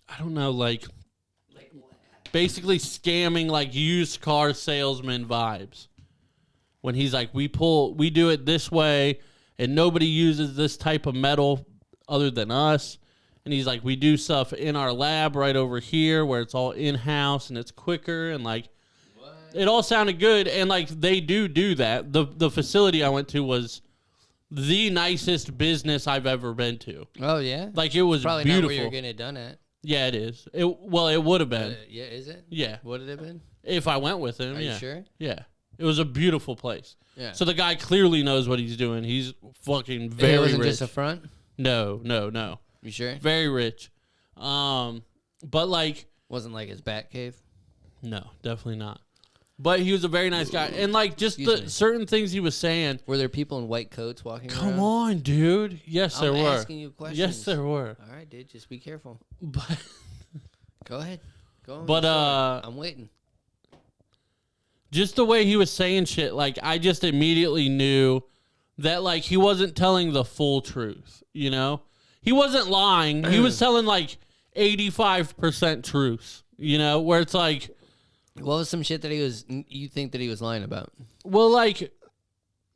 I don't know, like basically scamming like used car salesman vibes. When he's like, we do it this way and nobody uses this type of metal other than us. And he's like, we do stuff in our lab right over here where it's all in-house and it's quicker and like it all sounded good. And like they do that. The facility I went to was the nicest business I've ever been to. Oh, yeah? Like it was Probably beautiful. not where you're getting it done at. Yeah, it is. It would have been. Yeah, is it? Yeah. Would it have been? If I went with him, Are yeah. you sure? Yeah. It was a beautiful place. Yeah. So the guy clearly knows what he's doing. He's fucking It very wasn't rich. just a front? No. You sure? Very rich. But like, Wasn't like his bat cave? no, definitely not. But he was a very nice guy. And like just Excuse the me. certain things he was saying. Were there people in white coats walking around? Come on, dude. Yes, there I'm were. asking you questions. Yes, there were. All right, dude. Just be careful. But Go ahead. Go on. But, Sorry. I'm waiting. just the way he was saying shit, like I just immediately knew that like he wasn't telling the full truth, you know? He wasn't lying. He was telling like 85% truth, you know, where it's like, What was some shit that you think that he was lying about? well, like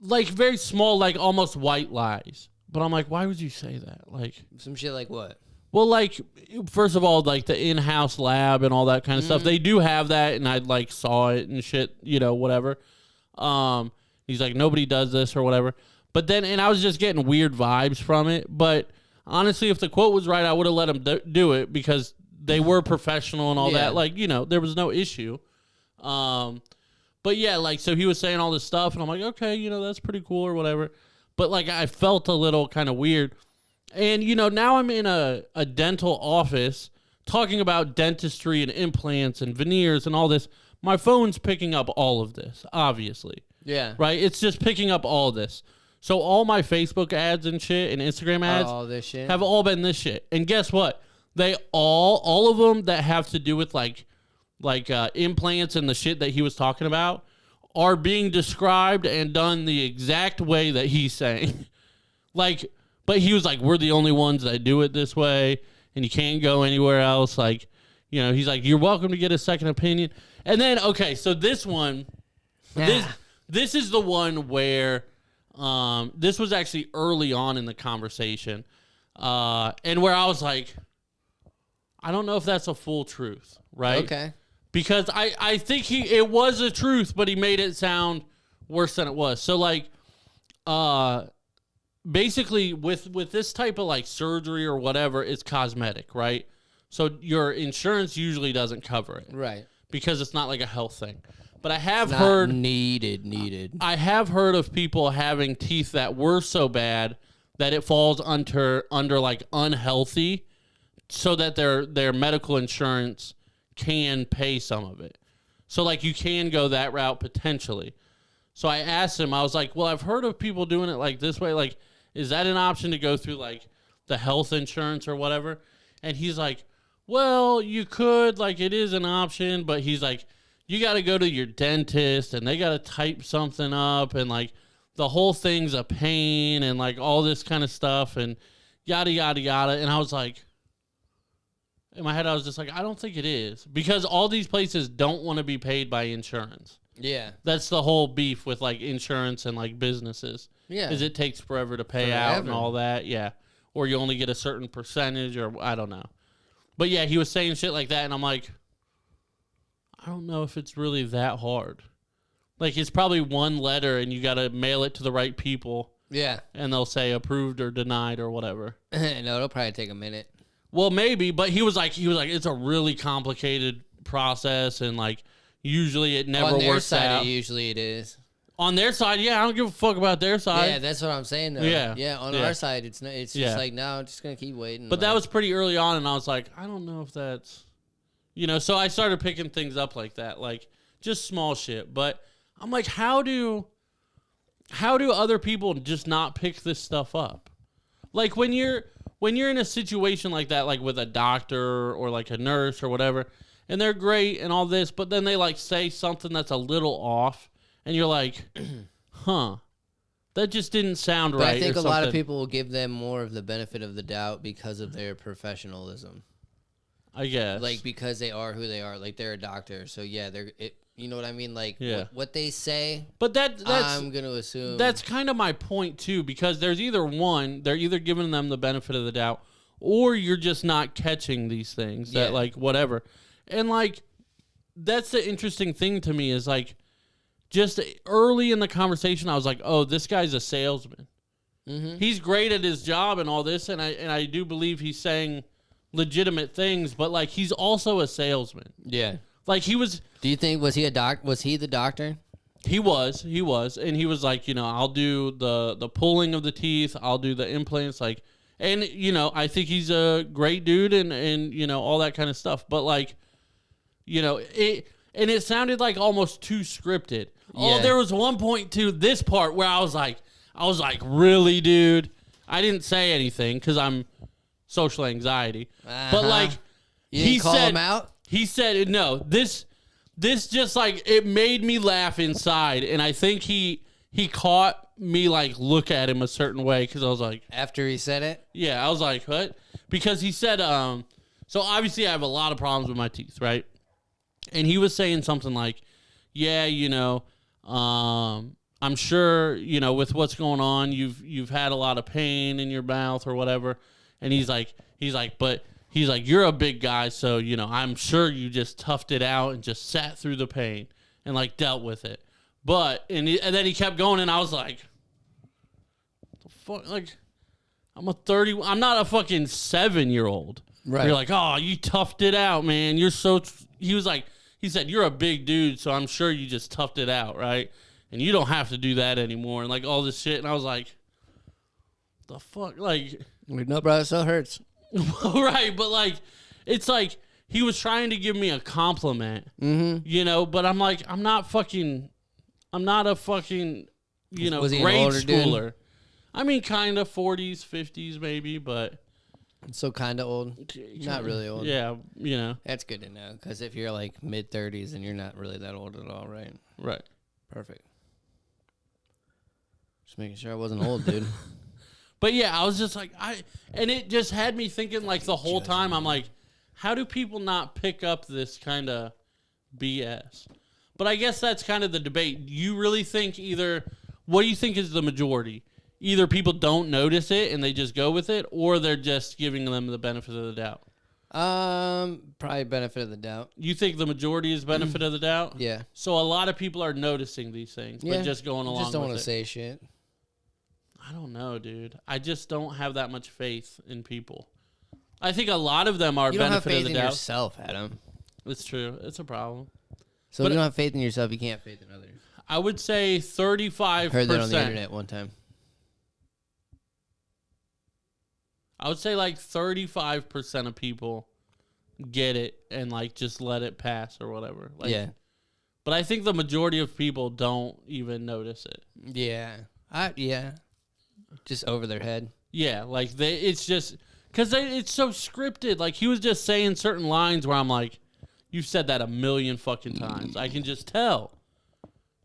very small, like almost white lies. But I'm like, why would you say that? Like, Some shit like what? well, like, first of all, like the in-house lab and all that kind of stuff, they do have that, and I like saw it and shit, you know, whatever. He's like, nobody does this or whatever. But then, and I was just getting weird vibes from it. But honestly, if the quote was right, I would have let him do it because they were professional and all Yeah. that. Like, you know, there was no issue. But yeah, like, so he was saying all this stuff, and I'm like, okay, you know, that's pretty cool or whatever. But like, I felt a little kind of weird. And, you know, now I'm in a dental office talking about dentistry and implants and veneers and all this. My phone's picking up all of this, obviously. Yeah. Right? It's just picking up all this. So all my Facebook ads and shit and Instagram ads All this shit. have all been this shit. And guess what? They all of them that have to do with like implants and the shit that he was talking about are being described and done the exact way that he's saying. But he was like, we're the only ones that do it this way, and you can't go anywhere else. He's like, you're welcome to get a second opinion. And then, okay, so this one, this is the one where this was actually early on in the conversation, and where I was like, I don't know if that's a full truth, right? Okay. Because I think it was a truth, but he made it sound worse than it was. So basically with this type of surgery or whatever, it's cosmetic, right? So your insurance usually doesn't cover it. Right. Because it's not like a health thing. But I have heard needed. I have heard of people having teeth that were so bad that it falls under unhealthy, so that their medical insurance can pay some of it. So you can go that route potentially. So I asked him, I was like, well, I've heard of people doing it this way. Is that an option to go through the health insurance or whatever? And he's like, well, you could, it is an option, but he's like, you got to go to your dentist and they got to type something up and the whole thing's a pain and all this kind of stuff and yada, yada, yada. And I was like, in my head, I was just like, I don't think it is, because all these places don't want to be paid by insurance. Yeah. That's the whole beef with insurance and businesses. Yeah. Is it takes forever to pay out and all that. Yeah. Or you only get a certain percentage, or I don't know. But yeah, he was saying shit like that. And I'm like, I don't know if it's really that hard. It's probably one letter and you got to mail it to the right people. Yeah. And they'll say approved or denied or whatever. No, it'll probably take a minute. Well, maybe, but he was like, it's a really complicated process, and usually it never works out. On their side, usually it is. On their side, yeah, I don't give a fuck about their side. Yeah, that's what I'm saying, though. Yeah, on our side, it's just no, I'm just gonna keep waiting. But that was pretty early on, and I was like, I don't know if that's, So I started picking things up like that, just small shit. But I'm like, how do other people just not pick this stuff up? When you're in a situation like that, with a doctor or a nurse or whatever, and they're great and all this, but then they say something that's a little off, and you're like, huh, that just didn't sound right. I think a lot of people will give them more of the benefit of the doubt because of their professionalism. I guess. Because they are who they are. They're a doctor, so yeah, you know what I mean? What they say, but that's I'm going to assume. That's kind of my point, too, because there's they're either giving them the benefit of the doubt, or you're just not catching these things that, whatever. And, that's the interesting thing to me is, just early in the conversation, I was like, oh, this guy's a salesman. Mm-hmm. He's great at his job and all this, and I do believe he's saying legitimate things, but, he's also a salesman. Yeah. He was. Do you think was he the doctor? He was, and he was like, I'll do the pulling of the teeth, I'll do the implants, and I think he's a great dude, and all that kind of stuff. But it sounded almost too scripted. Yeah. Oh, there was one point to this part where I was like, really, dude? I didn't say anything because I'm social anxiety, but you didn't call him out. He said, no, this just it made me laugh inside. And I think he caught me look at him a certain way. Cause I was like, after he said it? Yeah. I was like, what? Because he said, so obviously I have a lot of problems with my teeth. Right. And he was saying something yeah, I'm sure, with what's going on, you've had a lot of pain in your mouth or whatever. And he's like, but he's like, you're a big guy, so, I'm sure you just toughed it out and just sat through the pain and, dealt with it. But, and then he kept going, and I was like, what the fuck? I'm not a fucking 7-year-old. Right. You're like, oh, you toughed it out, man. He said, you're a big dude, so I'm sure you just toughed it out, right? And you don't have to do that anymore, and, all this shit. And I was like, the fuck? No, bro, it still hurts. Right, but it's he was trying to give me a compliment, but I'm like, I'm not a fucking, grade schooler. Dude? I mean, kind of 40s, 50s maybe, but So kind of old. Not really old. Yeah, you know. That's good to know. Because if you're like mid-30s, then you're not really that old at all, right? Right. Perfect. Just making sure I wasn't old, dude. But yeah, I was just like, and it just had me thinking like the whole time, I'm like, how do people not pick up this kind of BS? But I guess that's kind of the debate. You really think what do you think is the majority? Either people don't notice it and they just go with it, or they're just giving them the benefit of the doubt. Probably benefit of the doubt. You think the majority is benefit of the doubt? Yeah. So a lot of people are noticing these things, but just going along with it. Just don't want to say shit. I don't know, dude. I just don't have that much faith in people. I think a lot of them are You don't have benefit faith of the in doubt. yourself, Adam. It's true. It's a problem. So if you don't have faith in yourself, you can't have faith in others. I would say 35%. Heard that on the internet one time. I would say like 35% of people get it and like just let it pass or whatever. Like, Yeah. But I think the majority of people don't even notice it. Yeah. Yeah. Just over their head. Yeah, like it's just because it's so scripted. Like he was just saying certain lines where I'm like, you've said that a million fucking times. I can just tell,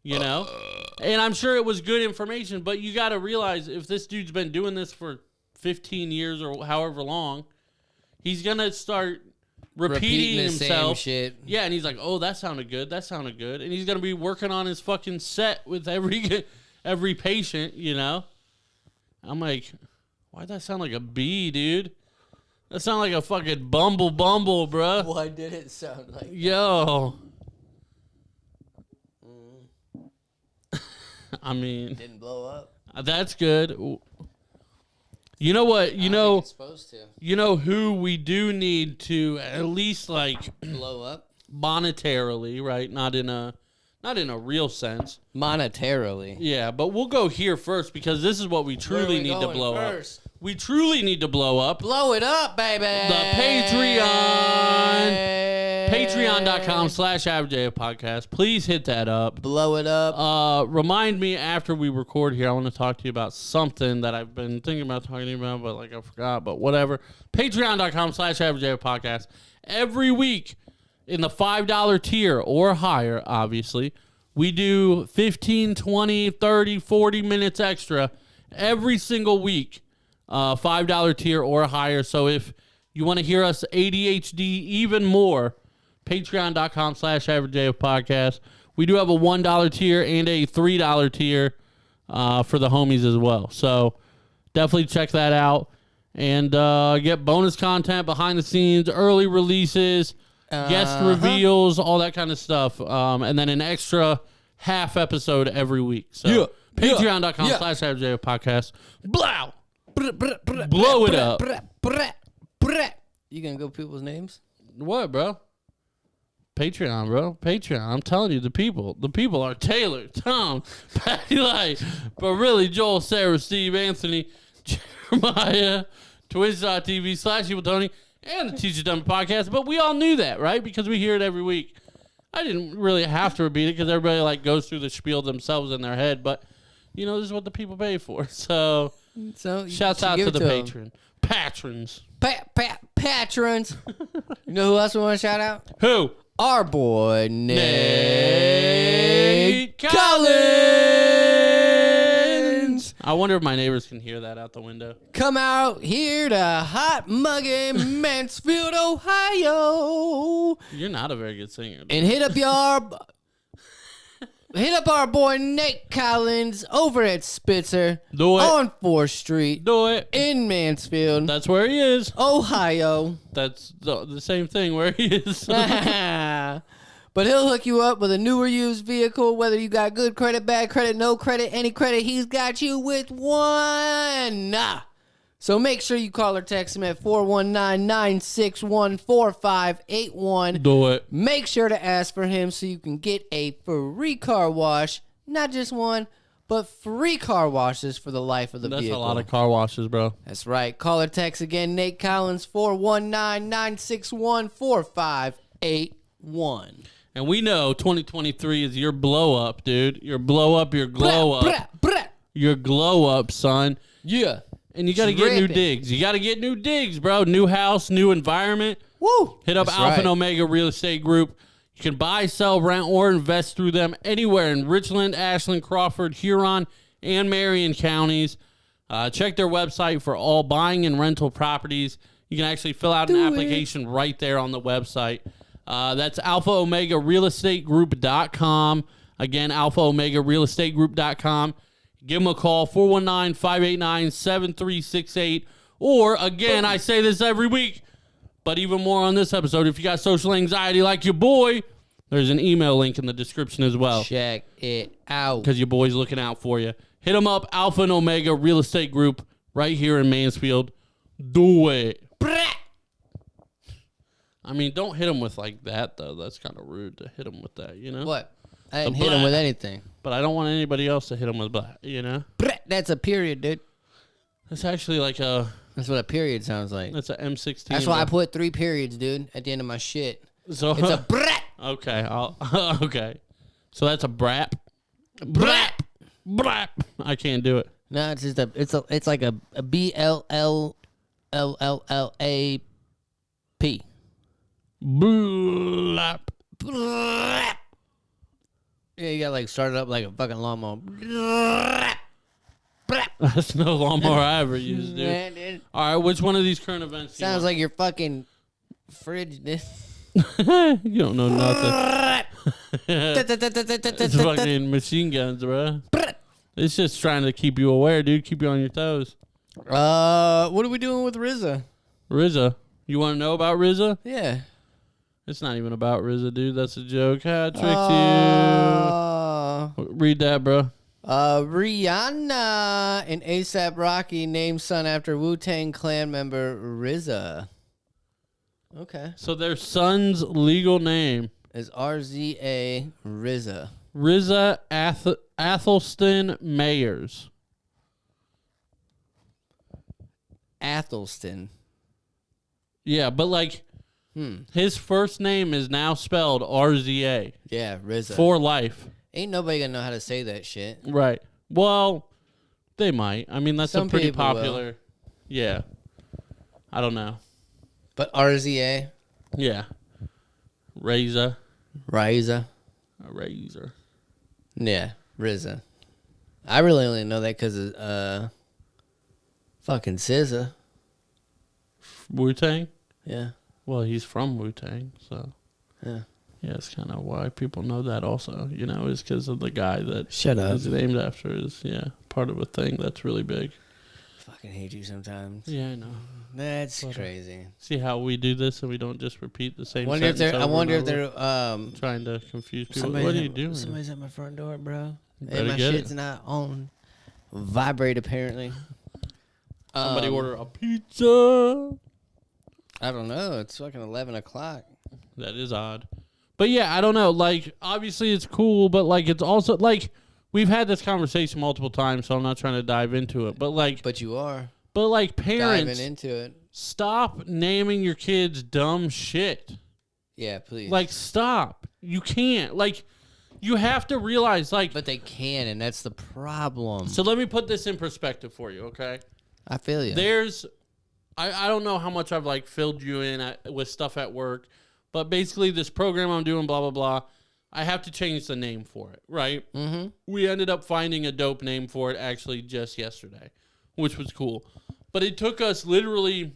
you know? And I'm sure it was good information, but you got to realize if this dude's been doing this for 15 years or however long, he's going to start repeating the himself. same shit. Yeah, and he's like, oh, that sounded good. That sounded good. And he's going to be working on his fucking set with every patient, you know? I'm like, why'd that sound like a bee, dude? That sound like a fucking bumble, bruh. Why did it sound like Yo. I mean, didn't blow up? that's good. You know what? It's supposed to. You know who we do need to at least like Blow up? monetarily, right? Not in a real sense. Monetarily. Yeah, but we'll go here first because this is what we truly need to blow first? up. We truly need to blow up. Blow it up, baby. The Patreon. Patreon.com/AverAgeAF podcast. Please hit that up. Blow it up. Remind me after we record here. I want to talk to you about something that I've been thinking about talking about, but like I forgot, but whatever. Patreon.com/AverAgeAF podcast. Every week in the $5 tier or higher, obviously, we do 15, 20, 30, 40 minutes extra every single week. $5 tier or higher. So if you want to hear us ADHD even more, patreon.com/AverAgeAF podcast. We do have a $1 tier and a $3 tier for the homies as well. So definitely check that out and get bonus content, behind the scenes, early releases, guest reveals, all that kind of stuff. And then an extra half episode every week. So patreon.com/AverAgeAF podcast. Blow! Blow it up. You gonna go people's names? What, bro? Patreon, bro. Patreon. I'm telling you, the people are Taylor, Tom, Patty Light, but really Joel, Sarah, Steve, Anthony, Jeremiah, Twitch.tv/EvilTony, and the Teacher Dummy podcast. But we all knew that, right? Because we hear it every week. I didn't really have to repeat it because everybody like goes through the spiel themselves in their head. But you know, this is what the people pay for. So shouts out to the patrons. Patrons. You know who else we want to shout out? Who? Our boy Nate Collins. I wonder if my neighbors can hear that out the window. Come out here to hot mugging Mansfield, Ohio, You're not a very good singer. and hit up our boy Nate Collins over at Spitzer Do it. on 4th Street Do it. in Mansfield, That's where he is. Ohio. That's the same thing where he is. But he'll hook you up with a new or used vehicle, whether you got good credit, bad credit, no credit, any credit, he's got you with one. So make sure you call or text him at 419-961-4581. Do it. Make sure to ask for him so you can get a free car wash. Not just one, but free car washes for the life of the vehicle. That's a lot of car washes, bro. That's right. Call or text again, Nate Collins, 419-961-4581. And we know 2023 is your blow up, dude. Your blow up, your glow up. Your glow up, son. Yeah. And you got to get new digs. You got to get new digs, bro. New house, new environment. Woo! Hit up Alpha and Omega Real Estate Group. You can buy, sell, rent, or invest through them anywhere in Richland, Ashland, Crawford, Huron, and Marion counties. Check their website for all buying and rental properties. You can actually fill out an application right there on the website. That's alphaomegarealestategroup.com. Again, alphaomegarealestategroup.com. Give them a call, 419-589-7368. Or, again, I say this every week, but even more on this episode, if you got social anxiety like your boy, there's an email link in the description as well. Check it out. Because your boy's looking out for you. Hit them up, Alpha and Omega Real Estate Group, right here in Mansfield. Do it. I mean, don't hit them with like that, though. That's kind of rude to hit them with that, you know? What? I didn't hit him with anything. But I don't want anybody else to hit them with blah, you know? That's a period, dude. That's actually like a... That's what a period sounds like. That's an M16. That's why I put 3 periods, dude, at the end of my shit. So It's a brat. Okay, okay. So that's a brap. Brap. Brap. I can't do it. No, it's just it's like a BLLLLLAP. Blap. Yeah, you gotta like start it up like a fucking lawnmower. That's no lawnmower I ever used, dude. Yeah, dude. All right, which one of these current events? Sounds like your fucking fridge. You don't know nothing. It's fucking machine guns, bro. It's just trying to keep you aware, dude. Keep you on your toes. What are we doing with RZA? RZA. You want to know about RZA? Yeah. It's not even about RZA, dude. That's a joke. I tricked you. Read that, bro. Rihanna and A$AP Rocky named son after Wu-Tang Clan member RZA. Okay. So their son's legal name is RZA RZA. RZA Athelston Mayers. Athelston. Yeah, but like his first name is now spelled RZA. Yeah, RZA. For life. Ain't nobody gonna know how to say that shit. Right. Well, they might. I mean, that's Some a pretty people popular. will. Yeah. I don't know. But RZA? Yeah. RZA. RZA. A razor. Yeah, RZA. I really only know that because of fucking SZA. Wu-Tang? Yeah. Well, he's from Wu-Tang, so. Yeah. Yeah, it's kind of why people know that also, you know, is because of the guy that Shut up. is named after is, part of a thing that's really big. Fucking hate you sometimes. Yeah, I know. That's crazy. See how we do this and we don't just repeat the same Wonder if sentence they're, I over wonder and if over, they're trying to confuse people. What are you doing? Somebody's at my front door, bro. better And my get shit's it. not on vibrate apparently. Somebody order a pizza. I don't know. It's fucking 11 o'clock. That is odd. But yeah, I don't know. Like, obviously it's cool, but like, it's also like, we've had this conversation multiple times, so I'm not trying to dive into it. But like, But you are but like parents, diving into it. stop naming your kids dumb shit. Yeah, please. Like, stop. You can't. Like, you have to realize, like. But they can, and that's the problem. So let me put this in perspective for you, okay? I feel you. There's, I don't know how much I've like filled you in with stuff at work, but basically this program I'm doing, blah, blah, blah, I have to change the name for it, right? Mm-hmm. We ended up finding a dope name for it actually just yesterday, which was cool. But it took us literally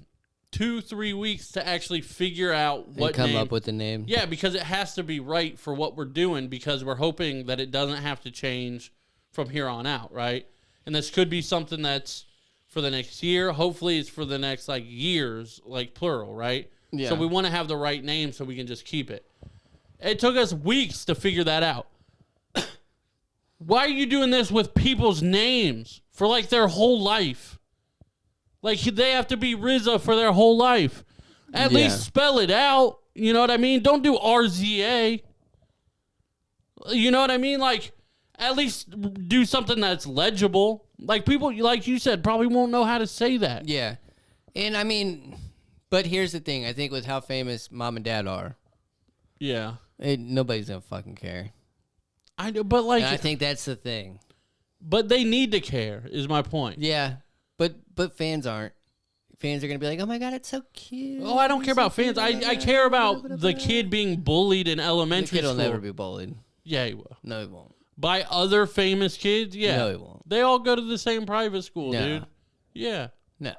2-3 weeks to actually figure out what come name. up with the name. Yeah, because it has to be right for what we're doing, because we're hoping that it doesn't have to change from here on out, right? And this could be something that's for the next year. Hopefully it's for the next like years, like plural, right? Yeah. So we want to have the right name so we can just keep it. It took us weeks to figure that out. Why are you doing this with people's names for like their whole life? Like, they have to be RZA for their whole life. At least spell it out. You know what I mean? Don't do RZA. You know what I mean? Like, at least do something that's legible. Like, people, like you said, probably won't know how to say that. Yeah. And I mean, but here's the thing. I think with how famous mom and dad are, Yeah. nobody's going to fucking care. I know, but like, And I think that's the thing. but they need to care, is my point. Yeah. But fans aren't. Fans are gonna be like, oh my god, it's so cute. Oh, I don't care about fans. I care about the kid being bullied in The elementary kid will school. never be bullied. Yeah, he will. No, he won't. By other famous kids? Yeah. No, he won't. They all go to the same private school, No. dude. Yeah. No.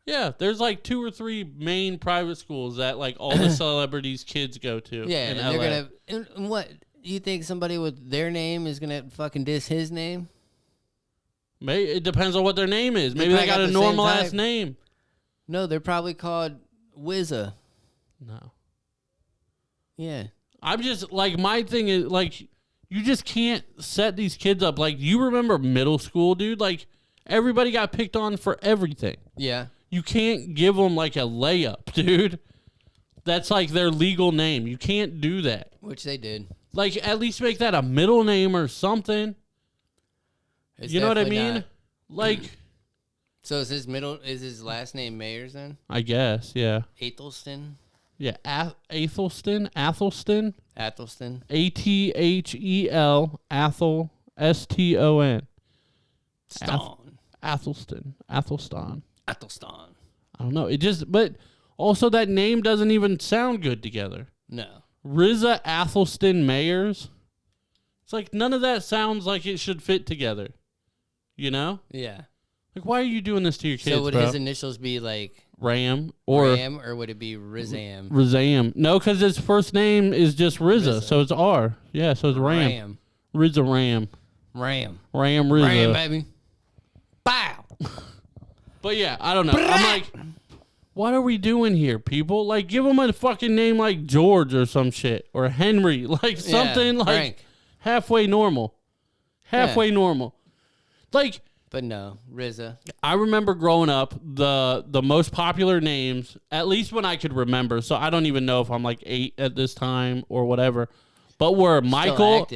Yeah, there's like 2 or 3 main private schools that like all the celebrities' kids go to. Yeah, in and LA. they're gonna. And what you think somebody with their name is gonna fucking diss his name? It depends on what their name is. Maybe probably they got got a the same normal ass type. name. No, they're probably called Wizza. No. Yeah. I'm just like, my thing is like, you just can't set these kids up. Like, you remember middle school, dude? Like, everybody got picked on for everything. Yeah. You can't give them like a layup, dude. That's like their legal name. You can't do that. Which they did. Like, at least make that a middle name or something. It's You know what I definitely mean? not. Like, So is his last name Mayers then? I guess, yeah. Athelston? Yeah, Athelston? Athelston? Athelston? Athel, Ston. Stone. Athelston. Athelston. I don't know. It just, but also that name doesn't even sound good together. No. Riza Athelston Mayers. It's like none of that sounds like it should fit together. You know? Yeah. Like, why are you doing this to your kids, So would bro? his initials be like Ram or Ram, or would it be Rizam? Rizam? No, because his first name is just Riza, so it's R. Yeah, so it's Ram. Riza Ram. Ram. Ram Riza. Ram, baby. Bow. But yeah, I don't know. I'm like, what are we doing here, people? Like, give him a fucking name like George or some shit. Or Henry. Like, something like Frank. halfway normal. Halfway normal. Like, But no, RZA. I remember growing up, the most popular names, at least when I could remember, so I don't even know if I'm like 8 at this time or whatever, but were Michael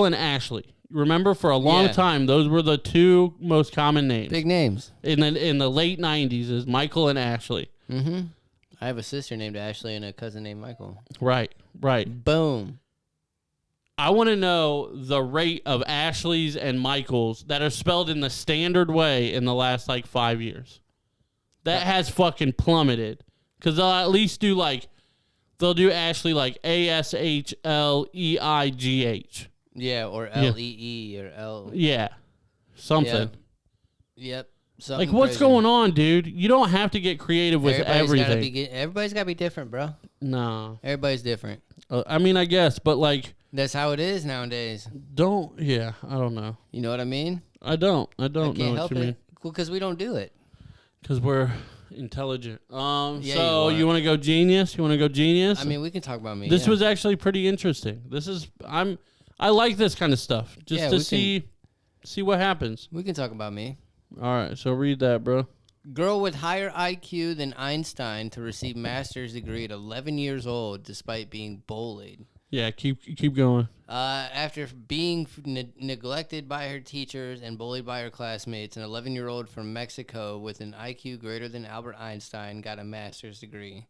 and Ashley. Remember, for a long time, those were the 2 most common names. Big names. In the late 90s is Michael and Ashley. Mm-hmm. I have a sister named Ashley and a cousin named Michael. Right. Boom. I want to know the rate of Ashleys and Michaels that are spelled in the standard way in the last like 5 years. That has fucking plummeted. Because they'll at least do like, they'll do Ashley like Ashleigh. Yeah, or Lee or L. Yeah. Something. Yep. Like, what's going on, dude? You don't have to get creative with everything. Everybody's got to be different, bro. No. Everybody's different. I mean, I guess, but like... That's how it is nowadays. I don't know. You know what I mean? I don't know can't what help you mean. Well, because we don't do it. Because we're intelligent. Yeah, So you want to go genius? I mean, we can talk about me. This was actually pretty interesting. I like this kind of stuff. Just to see what happens. We can talk about me. All right, so read that, bro. Girl with higher IQ than Einstein to receive master's degree at 11 years old despite being bullied. Yeah, keep going. After being neglected by her teachers and bullied by her classmates, an 11-year-old from Mexico with an IQ greater than Albert Einstein got a master's degree.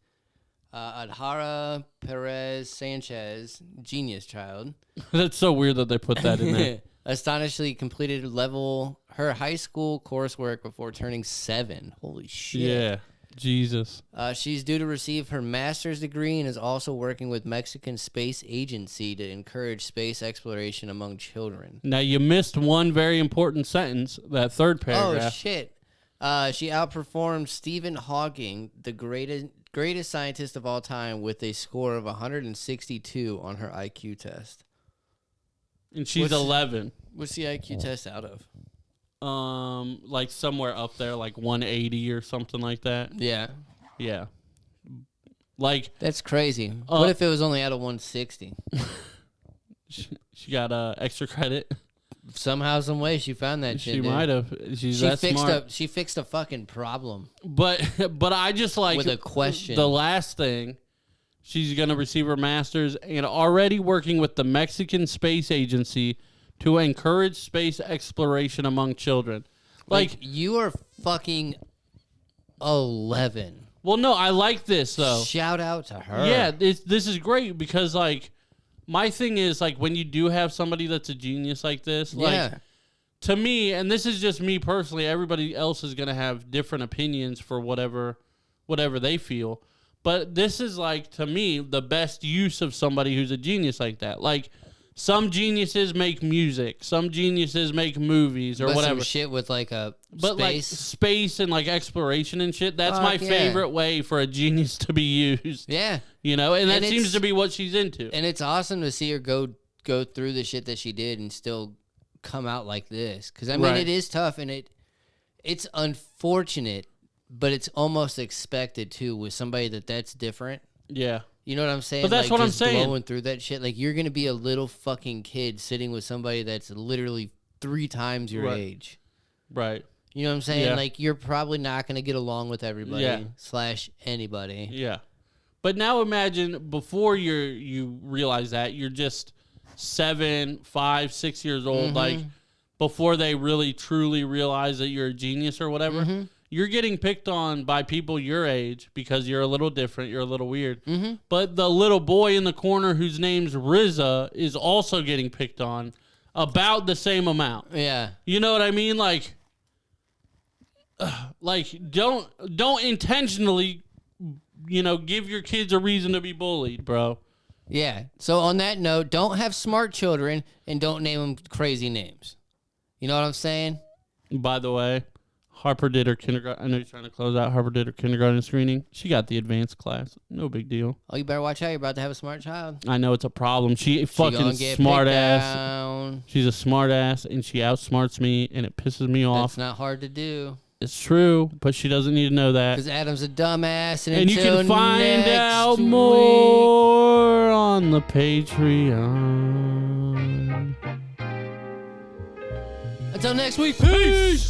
Adhara Perez Sanchez, genius child. That's so weird that they put that in there. Astonishingly completed her high school coursework before turning 7. Holy shit. Yeah, Jesus. She's due to receive her master's degree and is also working with Mexican Space Agency to encourage space exploration among children. Now, you missed one very important sentence, that third paragraph. Oh, shit. She outperformed Stephen Hawking, the greatest scientist of all time, with a score of 162 on her IQ test. And she's 11. What's the IQ test out of? Like somewhere up there, like 180 or something like that. Yeah. Yeah. Like, that's crazy. What if it was only out of 160? She got extra credit. Somehow, some way, she found that shit. She might have. She's that smart. She fixed a fucking problem. But I just like with a question. The last thing, she's gonna receive her master's and already working with the Mexican Space Agency to encourage space exploration among children. Like you are fucking 11. Well, no, I like this though. Shout out to her. Yeah, this is great because like my thing is like when you do have somebody that's a genius like this, like to me, and this is just me personally, everybody else is going to have different opinions for whatever they feel. But this is like, to me, the best use of somebody who's a genius like that. Like, some geniuses make music, some geniuses make movies or whatever. Some shit with like a but space. like space and like exploration and shit. That's my yeah. favorite way for a genius to be used. Yeah. You know, and that And seems it's- to be what she's into. And it's awesome to see her go through the shit that she did and still come out like this. Because, I mean, Right. it is tough and it's unfortunate, but it's almost expected, too, with somebody that's different. Yeah. You know what I'm saying? But that's like, what I'm just saying. Blowing through that shit. Like, you're going to be a little fucking kid sitting with somebody that's literally 3 times your Right. age. Right. You know what I'm saying? Yeah. Like, you're probably not going to get along with everybody Yeah. / anybody. Yeah. But now imagine before you realize that you're just 7, 5, 6 years old, like before they really truly realize that you're a genius or whatever. You're getting picked on by people your age because you're a little different, you're a little weird. But the little boy in the corner whose name's Rizza is also getting picked on about the same amount. Yeah. You know what I mean? Like don't intentionally, give your kids a reason to be bullied, bro. Yeah. So on that note, don't have smart children and don't name them crazy names. You know what I'm saying? By the way, Harper did her kindergarten. I know you're trying to close out. Harper did her kindergarten screening. She got the advanced class. No big deal. Oh, you better watch out. You're about to have a smart child. I know it's a problem. She She fucking gonna get smart picked ass. down. She's a smart ass, and she outsmarts me, and it pisses me off. That's not hard to do. It's true, but she doesn't need to know that. Because Adam's a dumbass. And you until can find next out week. more on the Patreon. Until next week. Peace.